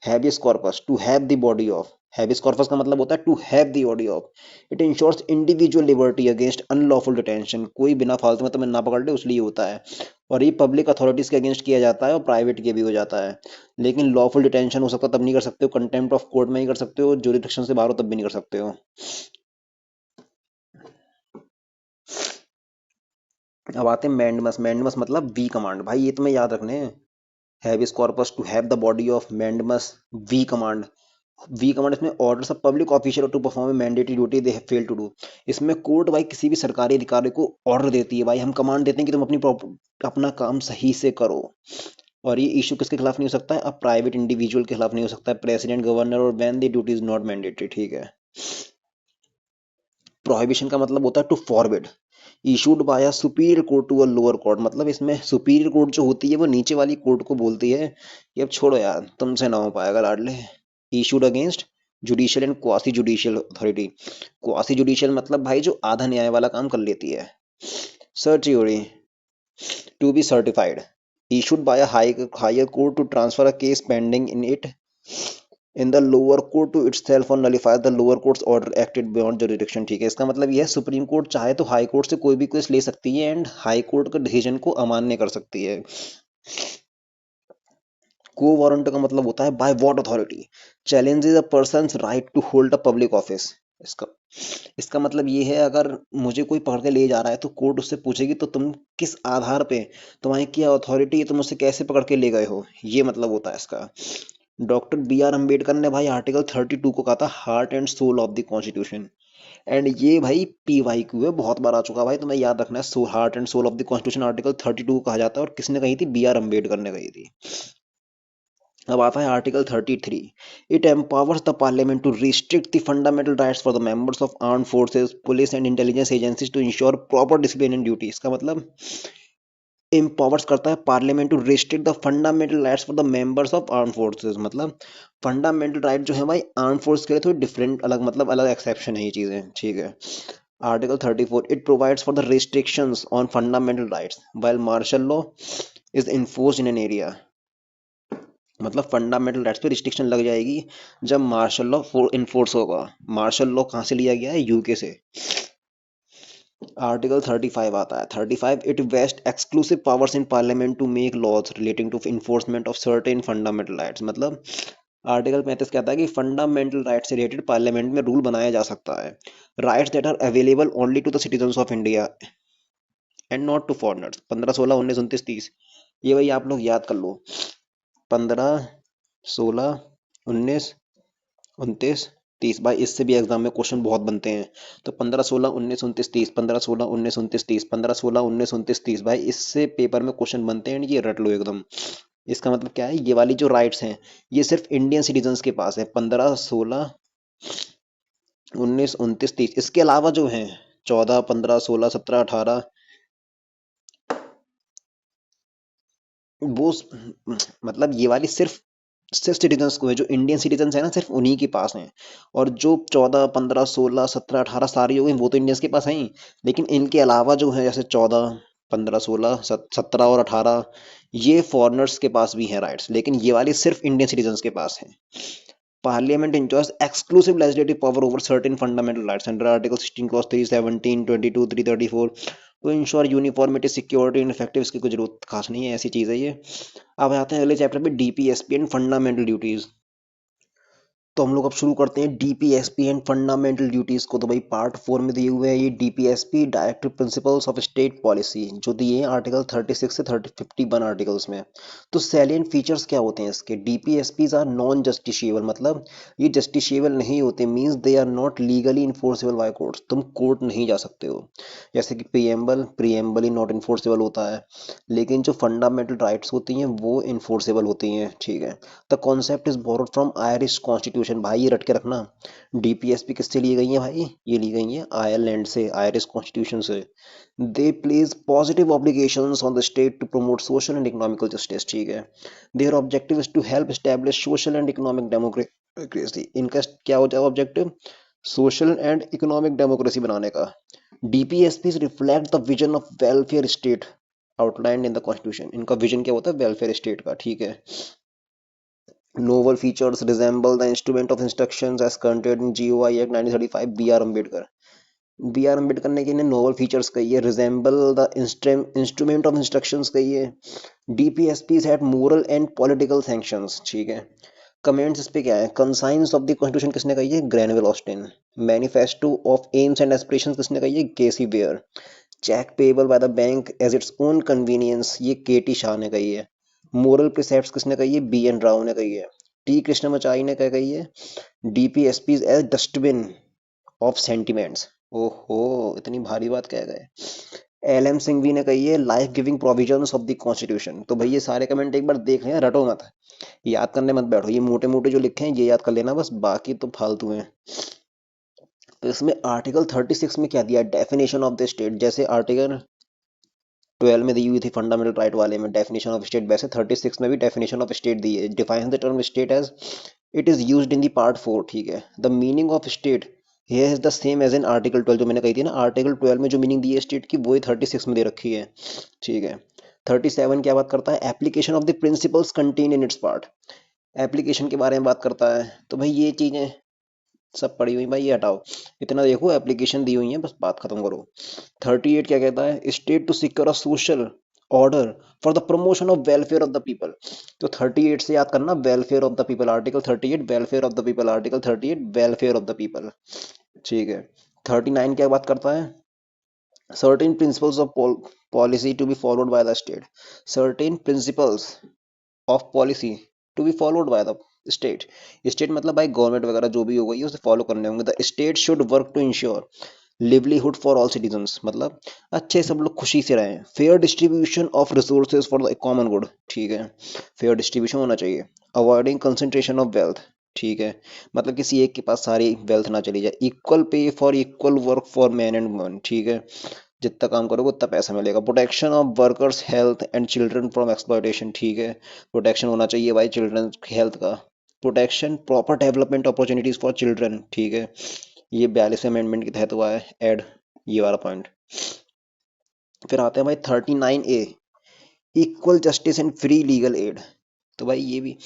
Habeas corpus to have the body of. Habeas corpus का मतलब होता है to have the body of. It ensures individual liberty against unlawful detention. कोई बिना फालतू में तुम्हें ना पकड़ ले उसलिए होता है। और ये पब्लिक अथॉरिटीज के अगेंस्ट किया जाता है और प्राइवेट के भी हो जाता है। लेकिन लॉफुल डिटेंशन हो सकता है तब नहीं कर सकते हो, कंटेम्प्ट ऑफ कोर्ट में ही कर सकते हो, जुरिडिक्शन से बाहर हो तब भी नहीं कर सकते हो। अब आते हैं मैंडमस। मैंडमस मतलब वी कमांड। भाई ये तुम्हें याद रखने हैं। Habeas corpus to have the body of, mandamus we command. We command इसमें orders a public official to perform mandatory duty they have fail to do. इसमें कोर्ट भाई किसी भी सरकारी अधिकारी को ऑर्डर देती है, भाई हम कमांड देते हैं कि तुम अपना काम सही से करो। और ये इशू किसके खिलाफ नहीं हो सकता है? अब प्राइवेट इंडिविजुअल के खिलाफ नहीं हो सकता है, प्रेसिडेंट, गवर्नर और when the duty is not mandatory, ठीक है। प्रोहिबिशन का मतलब होता है to forbid, issued by a superior court to a lower court. मतलब इसमें सुपीरियर कोर्ट जो होती है वो नीचे वाली कोर्ट को बोलती है कि अब छोड़ो यार, तुमसे ना हो पाएगा लाडले। Issued against judicial and quasi judicial authority. Quasi judicial मतलब भाई जो आधा न्याय वाला काम कर लेती है। Certiorari to be certified, issued by a higher court to transfer a case pending in the lower court to itself or nullify the lower court's order acted beyond jurisdiction, ठीक है। इसका मतलब यह है सुप्रीम कोर्ट चाहे तो हाई कोर्ट से कोई भी केस ले सकती है एंड हाई कोर्ट का डिसीजन को अमान्य कर सकती है। को वारंट का मतलब होता है by what authority challenges a person's right to hold a public office. इसका इसका मतलब ये है, अगर मुझे कोई पकड़ के ले जा रहा है तो कोर्ट उससे पूछेगी तो तुम किस आधार पे, तुम्हारी क्या अथॉरिटी है, तुम उससे कैसे पकड़ के ले गए हो, ये मतलब होता है इसका। डॉक्टर बी आर अम्बेडकर ने भाई आर्टिकल 32 को कहा था heart and soul of the constitution. And ये भाई PYQ है, बहुत बार आ चुका है भाई, तुम्हें याद रखना है। So heart and soul of the constitution article 32 कहा जाता है, और किसने कही थी? BR अम्बेडकर ने कही थी। अब आता है article 33। It empowers the parliament to restrict the fundamental rights for the members of armed forces, police and intelligence agencies to ensure proper discipline and duty. इसका मतलब एम्पावर्स करता है parliament to restrict the fundamental rights for the members of arm forces. मतलब फंडामेंटल राइट जो है भाई आर्म फोर्स के लिए थोड़ी डिफरेंट, अलग मतलब अलग एक्सेप्शन है ये चीजें, ठीक है। Article 34 it provides for the restrictions on fundamental rights while martial law is enforced in an area. मतलब फंडामेंटल राइट्स पे रिस्ट्रिक्शन लग जाएगी जब मार्शल लॉ इन्फोर्स होगा। मार्शल लॉ कहाँ से लिया गया है? यूके से। आर्टिकल 35 आता है। 35 it vests exclusive powers in parliament to make laws relating to enforcement of certain fundamental rights. मतलब आर्टिकल 35 कहता है कि फंडामेंटल राइट से रिलेटेड पार्लियामेंट में रूल बनाया जा सकता है। Rights that are available only to the citizens of India and not to foreigners. 15, 16, 19, 29, 30, ये भाई आप लोग याद कर लो। 15, 16, 19, 29, 30। भाई इससे भी एग्जाम में क्वेश्चन बहुत बनते हैं। तो 15, 16, 19, 29, 30, 15, 16, 19, 29, 30, 15, 16, 19, 29, 30, भाई इससे पेपर में क्वेश्चन बनते हैं, ये रट लो एकदम। इसका मतलब क्या है? ये वाली जो राइट्स हैं ये सिर्फ इंडियन सिटीजन्स के पास है। 15, 16, 19, 29, 30, इसके अलावा जो हैं 14, 15, 16, 17, 18, वो मतलब ये वाली सिर्फ सिर्फ सिटीजन्स को है, जो इंडियन सिटीजन्स है ना सिर्फ उन्हीं के पास हैं। और जो 14, 15, 16, 17, 18 सारी हो गई वो तो इंडियंस के पास है ही। लेकिन इनके अलावा जो है जैसे 14, 15, 16, 17 और 18, ये फॉरेनर्स के पास भी है राइट्स, लेकिन ये वाली सिर्फ इंडियन सिटीजन्स के पास है। Parliament enjoys exclusive legislative power over certain fundamental rights under Article 16 Clause 317, 22, 334 to ensure uniformity, security and effective। इसकी कोई जरूरत खास नहीं है, ऐसी चीज है ये। अब आते हैं अगले चैप्टर पे, DPSP एंड फंडामेंटल ड्यूटीज। तो हम लोग अब शुरू करते हैं DPSP एंड फंडामेंटल ड्यूटीज को। तो भाई पार्ट 4 में दिए हुए हैं ये DPSP directive principles of state policy, जो दिए हैं आर्टिकल 36 से 51 आर्टिकल्स में। तो सैलिएंट फीचर्स क्या होते हैं इसके? DPSPs आर नॉन जस्टिशिएबल, मतलब ये जस्टिशिएबल नहीं होते, means they are not legally enforceable by courts. तुम कोर्ट नहीं जा सकते हो। जैसे कि प्रीएम्बल ही नॉट इन्फोर्सेबल होता है, लेकिन जो फंडामेंटल राइट्स होती हैं वो इन्फोर्सेबल होती हैं, ठीक है। The concept is borrowed from Irish constitution. भाई ये रट के रखना। DPSP किससे ली गई है भाई? ये ली गई है आयरलैंड से, आयरिश कॉन्स्टिट्यूशन से। They place positive obligations on the state to promote social and economical justice, ठीक है। Their objective is to help establish social and economic democracy. इनका क्या हो जाएगा objective? Social and economic democracy बनाने का। DPSPs reflect the vision of welfare state outlined in the constitution. इनका विजन क्या होता है? वेलफेयर स्टेट का, ठीक है। Novel features resemble the instrument of instructions as contained in GOI Act 1935। BR Ambedkar. BR Ambedkar ने कि नोवल फीचर्स कही है, resemble the instrument of instructions कही है। DPSPs had moral and political sanctions, ठीक है। कमेंट्स इस पे क्या है? कंसाइंस ऑफ द कॉन्स्टिट्यूशन किसने कही है? Granville Austin. Manifesto of aims and aspirations किसने कही है? KC Wheare. Cheque payable by the bank as its own convenience, ये KT शाह ने कही है। मोरल प्रिसेप्ट्स किसने कही है? BN राव ने कही है। टी कृष्णमाचारी ने क्या कही है? DPSP as dustbin of sentiments. ओहो, इतनी भारी बात कह गए। एल एम सिंघवी ने कही है life giving provisions of the constitution. तो भाई ये सारे कमेंट एक बार देख लें, रटो मत, याद करने मत बैठो, ये मोटे मोटे जो लिखे हैं ये याद कर लेना बस, बाकी तो फालतू हैं। तो इसमें आर्टिकल 36 में क्या दिया? Definition of the state. जैसे आर्टिकल 12 में दी हुई थी फंडामेंटल राइट वाले में डेफिनेशन ऑफ स्टेट, वैसे 36 में भी डेफिनेशन ऑफ स्टेट दी है। Defines the term state as it is used in the part 4। ठीक है, the meaning of state here is the same as in article 12, जो मैंने कही थी ना, आर्टिकल 12 में जो मीनिंग दी है स्टेट की वही 36 में दे रखी है। ठीक है, 37 क्या बात करता है? Application of the principles contain in its part. Application के बारे में बात करता है। तो भाई ये चीजें सब पड़ी हुई, भाई ये हटाओ, इतना देखो एप्लीकेशन दी हुई है, बस बात खत्म करो। 38 क्या कहता है? State to secure a social order for the promotion of welfare of the people. तो 38 से याद करना, welfare of the people, article 38 welfare of the people, article 38 welfare of the people. ठीक है, 39 क्या बात करता है? Certain principles of policy to be followed by the state. Certain principles of policy to be followed by the state. State मतलब भाई गवर्नमेंट वगैरह जो भी हो गई है उसे फॉलो करने होंगे। The state should work to ensure livelihood for all citizens, मतलब अच्छे सब लोग खुशी से रहें। Fair distribution of resources for the common good. ठीक है, फेयर डिस्ट्रीब्यूशन होना चाहिए। Avoiding concentration of wealth. ठीक है, मतलब किसी एक के पास सारी वेल्थ ना चली जाए। Equal pay for equal work for man and woman. ठीक है, जितना काम करोगे उतना पैसा मिलेगा। Protection of workers health and children from exploitation. ठीक है, प्रोटेक्शन होना चाहिए भाई चिल्ड्रन हेल्थ का। Protection proper development opportunities for children. ठीक है, ये 42वें अमेंडमेंट के तहत हुआ है ऐड, ये वाला पॉइंट। फिर आते हैं भाई 39A, equal justice and free legal add. तो भाई ये भी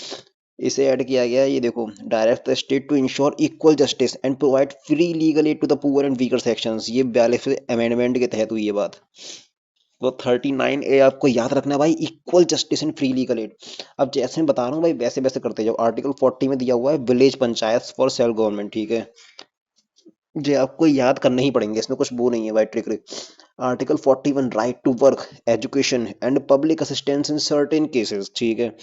इसे ऐड किया गया है। ये देखो, direct the state to ensure equal justice and provide free legal aid to the poor and weaker sections. ये 42वें अमेंडमेंट के तहत हुई ये बात। तो 39A आपको याद रखना है भाई, equal justice and free legal add. अब जैसे मैं बता रहा हूँ भाई वैसे वैसे करते जाओ। आर्टिकल 40 में दिया हुआ है village panchayat for self government. ठीक है, ये आपको याद करने ही पड़ेंगे, इसमें कुछ वो नहीं है भाई trick. Article 41 right to work education and public assistance in certain cases. ठीक है,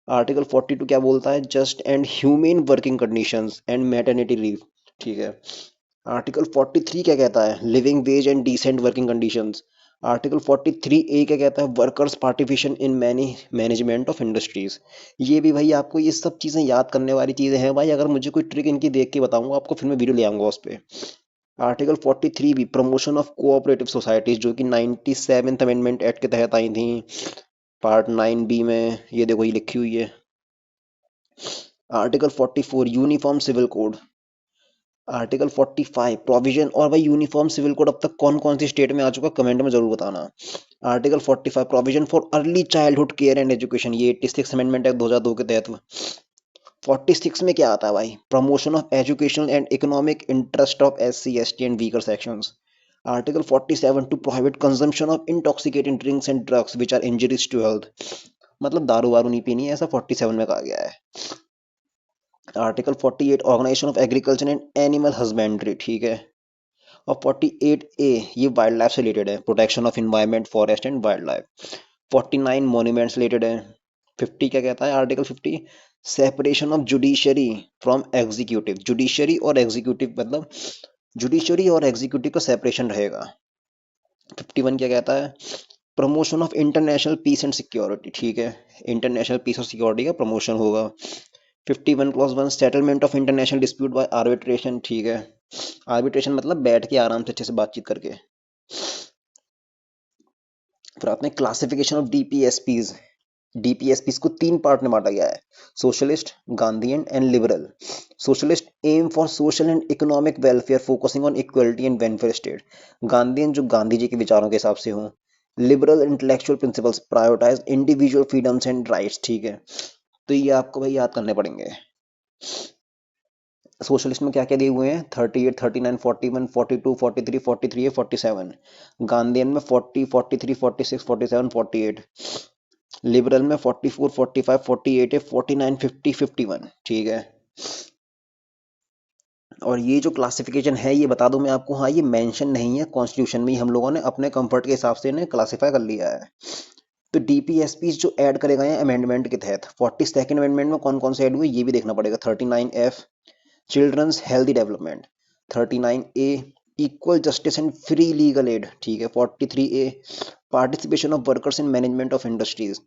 आर्टिकल 42 क्या बोलता है? Just and humane working conditions and maternity leave. ठीक है, आर्टिकल 43 क्या कहता है? Living wage and decent working conditions. Article 43A क्या कहता है? Workers participation in many management of industries. ये भी भाई आपको ये सब चीजें याद करने वाली चीजें हैं भाई। अगर मुझे कोई ट्रिक इनकी देख के बताऊंगा आपको, फिर मैं वीडियो ले आऊंगा उस पर। आर्टिकल 43 भी प्रमोशन ऑफ कोऑपरेटिव सोसाइटीज, जो कि 97th अमेंडमेंट एक्ट के तहत आई थी, पार्ट 9B में, ये देखो ये लिखी हुई है। Article 44 uniform civil code. Article 45 provision. और भाई यूनिफॉर्म सिविल कोड अब तक कौन कौन सी स्टेट में आ चुका, कमेंट में जरूर बताना। Article 45 provision for early childhood care and education, ये 86 अमेंडमेंट एक्ट 2002 के तहत। 46 में क्या आता है भाई? Promotion of educational and economic interest of SC ST and weaker sections. Article 47 to prohibit consumption of intoxicating drinks and drugs which are injuries to health, मतलब दारू वारू नहीं पीनी है, ऐसा 47 में कहा गया है। Article 48 organisation of agriculture and animal husbandry. ठीक है, और 48A ये वाइल्ड लाइफ से रिलेटेड है, protection of environment forest and wild life. 49 monuments related है। 50 क्या कहता है? Article 50 separation of judiciary from executive. Judiciary और एग्जीक्यूटिव, मतलब जुडिशरी और एग्जीक्यूटिव का सेपरेशन रहेगा। 51 क्या कहता है? Promotion of international peace and security. ठीक है, इंटरनेशनल पीस और सिक्योरिटी का प्रमोशन होगा। 51 clause 1 settlement of international dispute by arbitration. ठीक है, आर्बिट्रेशन मतलब बैठ के आराम से अच्छे से बातचीत करके। फिर आपने क्लासिफिकेशन ऑफ डीपीएसपीज। डीपीएसपीज को 3 पार्ट में बांटा गया है, socialist, Gandhian and liberal. Socialist aim for social and economic welfare focusing on equality and welfare state. Gandhian जो गांधी जी के विचारों के हिसाब से हो। Liberal intellectual principles prioritise individual freedoms and rights. ठीक है, तो ये आपको भाई याद करने पड़ेंगे। सोशलिस्ट में क्या क्या दिए हुए हैं? 38, 39, 41, 42, 43, 43 है, 47। गांधीयन में 40, 43, 46, 47, 48। लिबरल में 44, 45, 48 है, 49, 50, 51। ठीक है, और ये जो क्लासिफिकेशन है ये बता दूं मैं आपको, हाँ ये मेंशन नहीं है कॉन्स्टिट्यूशन में, हम लोगों ने अपने कंफर्ट के हिसाब से इन्हें क्लासिफाई कर लिया है। तो डीपीएसपी जो ऐड करे गए हैं अमेंडमेंट के तहत, 42nd अमेंडमेंट में कौन कौन से ऐड हुए ये भी देखना पड़ेगा। 39F children's healthy development, 39A equal justice and free legal aid, ठीक है। 43A participation of workers in management of industries,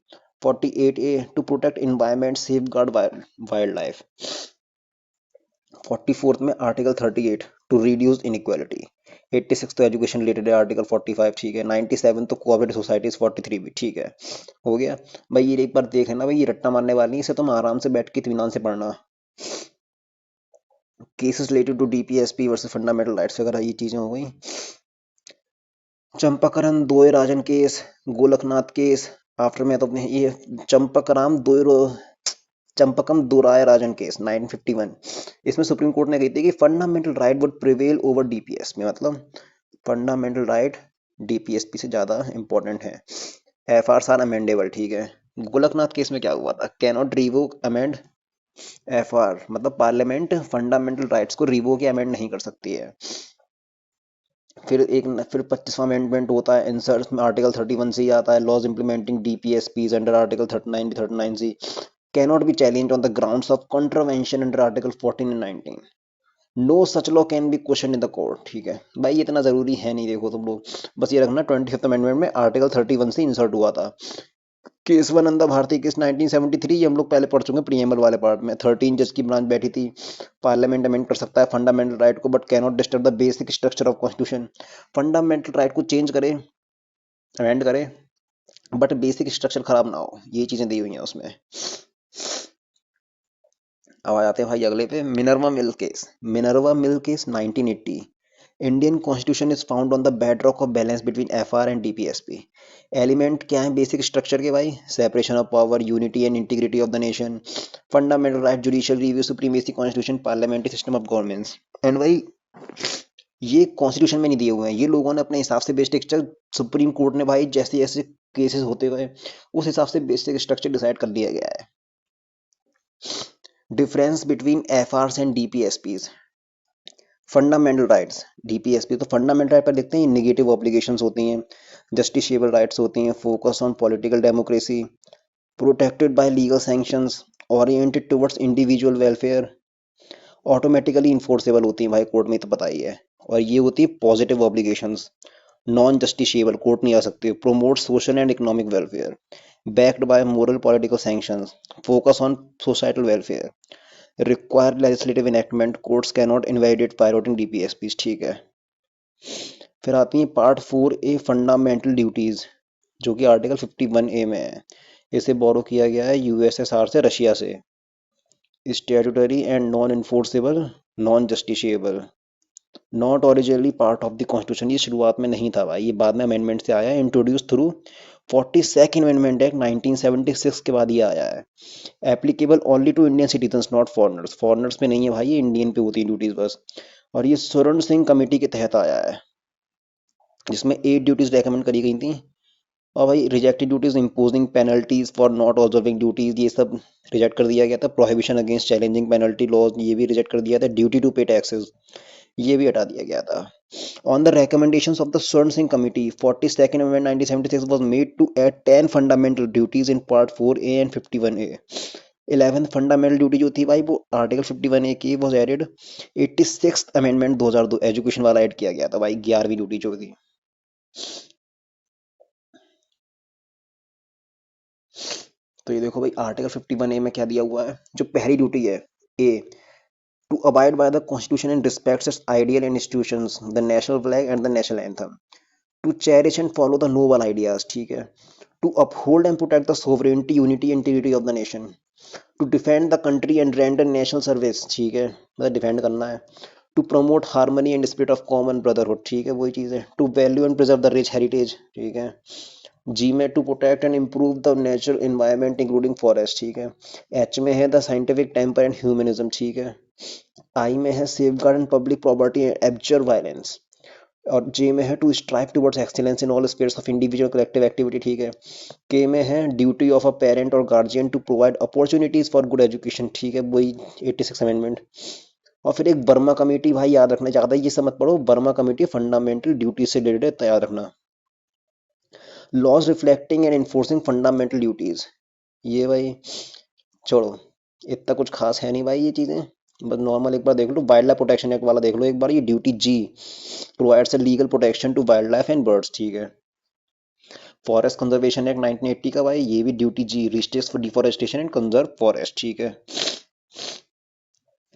48A to protect environment safeguard wild life, 44th में आर्टिकल 38 टू रिड्यूस इनइक्वालिटी, 86 तो एजुकेशन रिलेटेड है, आर्टिकल 45, ठीक है। 97 तो कोऑपरेटिव सोसाइटीज, 43 भी, ठीक है, हो गया भाई। ये एक बार देख लेना भाई, ये रट्टा मारने वाली है, इसे तुम आराम से बैठ के इत्मीनान से पढ़ना। Cases related to DPSP versus fundamental rights वगैरह ये चीजें हो गई। Champakam Dorairajan case, Golaknath case, after में तो अपने ये चंपकराम चंपकम दोराय राजन केस 1951, इसमें सुप्रीम कोर्ट ने कही थी कि fundamental right would prevail over DPS में, मतलब फंडामेंटल राइट डीपीएसपी से ज्यादा इंपॉर्टेंट है। एफआर आर अमेंडेबल, ठीक है। गोलकनाथ केस में क्या हुआ था, कैनॉट रिवोक अमेंड एफआर, मतलब पार्लियामेंट फंडामेंटल राइट्स को रिवोक या अमेंड नहीं कर सकती है। फिर 25वां अमेंडमेंट होता है इंसर्ट में, आर्टिकल 31 से ही आता है, laws implementing DPSPs under article 39 cannot be challenged on the grounds of contravention under article 14 and 19. No such law can be question in the court, ठीक है भाई। ये इतना जरूरी है नहीं, देखो तुम लोग बस ये रखना 25th अमेंडमेंट में आर्टिकल 31 से इंसर्ट हुआ था। केशवानंदा भारती केस 1973, ये हम लोग पहले पढ़ चुके हैं प्रीएम्बल वाले पार्ट में। 13 जज की ब्रांच बैठी थी, पार्लियामेंट अमेंड कर सकता है फंडामेंटल राइट को but cannot disturb the basic structure of constitution. Fundamental right को चेंज करे, अमेंड करे, बट बेसिक स्ट्रक्चर खराब ना हो, ये चीजें दी हुई हैं उसमें। अब आ जाते हैं भाई अगले पे, Minerva mill case 1980। Indian constitution is found on the bedrock of balance between FR and DPSP. Element क्या है बेसिक स्ट्रक्चर के भाई, separation of power, unity and integrity of the nation, fundamental right, judicial review, supremacy, constitution, parliamentary system of governments. And भाई ये कॉन्स्टिट्यूशन में नहीं दिए हुए हैं, ये लोगों ने अपने हिसाब से बेसिक स्ट्रक्चर, सुप्रीम कोर्ट ने भाई जैसे जैसे केसेस होते गए उस हिसाब से बेसिक स्ट्रक्चर डिसाइड कर दिया गया है। Difference between FRs and DPSPs. Fundamental rights, DPSP तो फंडामेंटल राइट पर देखते हैं, निगेटिव ऑब्लिगेशंस होती हैं, जस्टिशिएबल राइट्स होती हैं, focus on political democracy, protected by legal sanctions, oriented towards individual welfare, automatically enforceable होती हैं भाई, कोर्ट में तो पता ही है। और ये होती है positive obligations, non justiciable, court नहीं आ सकते, promote social and economic welfare, backed by moral political sanctions, focus on societal welfare, require legislative enactment, courts cannot invalidate violating DPSPs, ठीक है। फिर आती है पार्ट 4A फंडामेंटल ड्यूटीज, जो कि आर्टिकल 51A में है। इसे बोरो किया गया है यूएसएसआर से, रशिया से। Statutory and non enforceable, non justiciable, not originally part of the constitution. ये शुरुआत में नहीं था भाई, ये बाद में अमेंडमेंट से आया है, introduce through 42nd amendment act 1976 के बाद ये आया है। Applicable only to Indian citizen, not foreigners, foreigners पे नहीं है भाई, ये इंडियन पे होती है ड्यूटीज बस। और ये स्वर्ण सिंह कमेटी के तहत आया है, जिसमें 8 ड्यूटीज रेकमेंड करी गई थी। और भाई rejected duties, imposing penalties for not observing duties, ये सब रिजेक्ट कर दिया गया था। Prohibition against challenging penalty laws, ये भी रिजेक्ट कर दिया था। ड्यूटी टू पे टैक्सेस, ये भी हटा दिया गया था। On the recommendations of the Swern Singh Committee, 42nd Amendment 1976 was made to add 10 fundamental duties in Part 4A and 51A. 11th fundamental duty जो थी भाई वो आर्टिकल 51A की was added। 86th amendment 2002 education वाला ऐड किया गया था भाई, 11वीं ड्यूटी जो थी। तो ये देखो भाई आर्टिकल 51A में क्या दिया हुआ है, जो पहली ड्यूटी है ए, to abide by the constitution and respects its ideal and institutions, the national flag and the national anthem, to cherish and follow the noble ideas, ठीक है, to uphold and protect the sovereignty, unity and integrity of the nation, to defend the country and render national service, ठीक है, मतलब डिफेंड करना है, to promote harmony and spirit of common brotherhood, ठीक है, वही चीज़ है, to value and preserve the rich heritage, ठीक है, जी में to protect and improve the natural environment including forest, ठीक है, एच में है the scientific temper and humanism, ठीक है, आई में है safeguard and public property and abjure violence, और जे में है to strive towards excellence in all spheres of individual collective activity, ठीक है, के में है ड्यूटी ऑफ अ पेरेंट और guardian to provide opportunities for good education, ठीक है, वही 86 अमेंडमेंट। और फिर एक बर्मा कमेटी भाई याद रखना, ज्यादा ये सब मत पढ़ो, बर्मा कमेटी फंडामेंटल ड्यूटी से रिलेटेड याद रखना। Laws reflecting and enforcing fundamental duties. ये भाई छोड़ो, इतना कुछ खास है नहीं भाई ये चीजें। बस नॉर्मल एक बार देख लो, वाइल्ड लाइफ प्रोटेक्शन एक्ट वाला देख लो एक बार, ये duty G provides a legal protection to wild life and birds, ठीक है। फॉरेस्ट कंजर्वेशन एक्ट 1980 का भाई, ये भी duty G restricts for deforestation and conserve forest, ठीक है।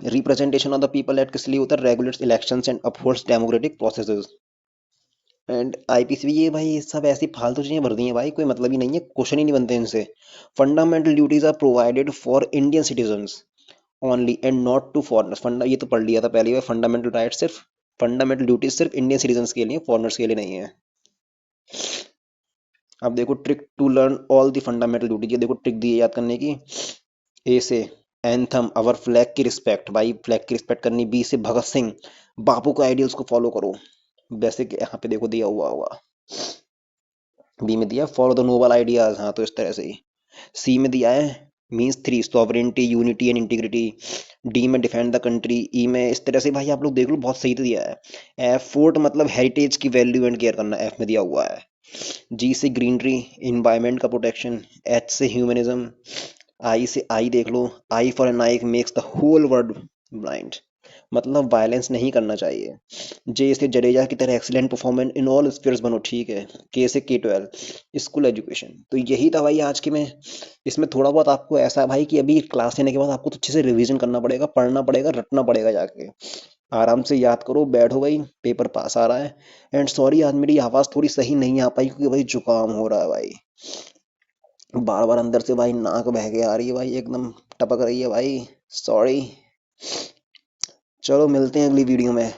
Representation of the people act किस लिए होता है? Regulates elections and upholds democratic processes. And IPC भी, ये भाई ये सब ऐसी फालतू चीजें भर दी हैं भाई, कोई मतलब ही नहीं है, क्वेश्चन ही नहीं बनते इनसे। Fundamental duties are provided for Indian citizens only and not to foreigners. Funda ये तो पढ़ लिया था पहली बार, फंडामेंटल राइट सिर्फ, फंडामेंटल ड्यूटीज सिर्फ इंडियन सिटीजन्स के लिए, फॉरनर्स के लिए नहीं है। अब देखो trick to learn all the fundamental duties, ये देखो ट्रिक दी है याद करने की। ए से एंथम अवर फ्लैग की रिस्पेक्ट, भाई फ्लैग की रिस्पेक्ट करनी। बी से भगत सिंह, बापू के आइडियल्स को फॉलो करो, बेसिक यहाँ पे देखो दिया हुआ होगा। बी में दिया फॉलो द नोबल आइडियाज, हाँ तो इस तरह से ही। सी में दिया है means three sovereignty unity and integrity. D में डिफेंड द कंट्री। ई में इस तरह से भाई आप लोग देख लो, बहुत सही तो दिया है। एफ फोर्ट मतलब हेरिटेज की वैल्यू एंड केयर करना, एफ में दिया हुआ है। जी से ग्रीनरी, इन्वायरमेंट का प्रोटेक्शन। एच से ह्यूमनिज्म। आई से आई देख लो, eye for an eye makes the whole world blind, मतलब वायलेंस नहीं करना चाहिए। जे से जडेजा की तरह excellent performance in all spheres बनो, ठीक है। के से K12 स्कूल एजुकेशन। तो यही था भाई आज के में। इसमें थोड़ा बहुत आपको ऐसा है भाई कि अभी क्लास लेने के बाद आपको तो अच्छे से रिवीजन करना पड़ेगा, पढ़ना पड़ेगा, रटना पड़ेगा जाके। आराम से याद करो, बैठो भाई, पेपर पास आ रहा है। एंड सॉरी आज मेरी आवाज थोड़ी सही नहीं आ पाई क्योंकि भाई जुकाम हो रहा है भाई, बार बार अंदर से भाई नाक बह के आ रही है भाई, एकदम टपक रही है भाई। सॉरी। चलो मिलते हैं अगली वीडियो में।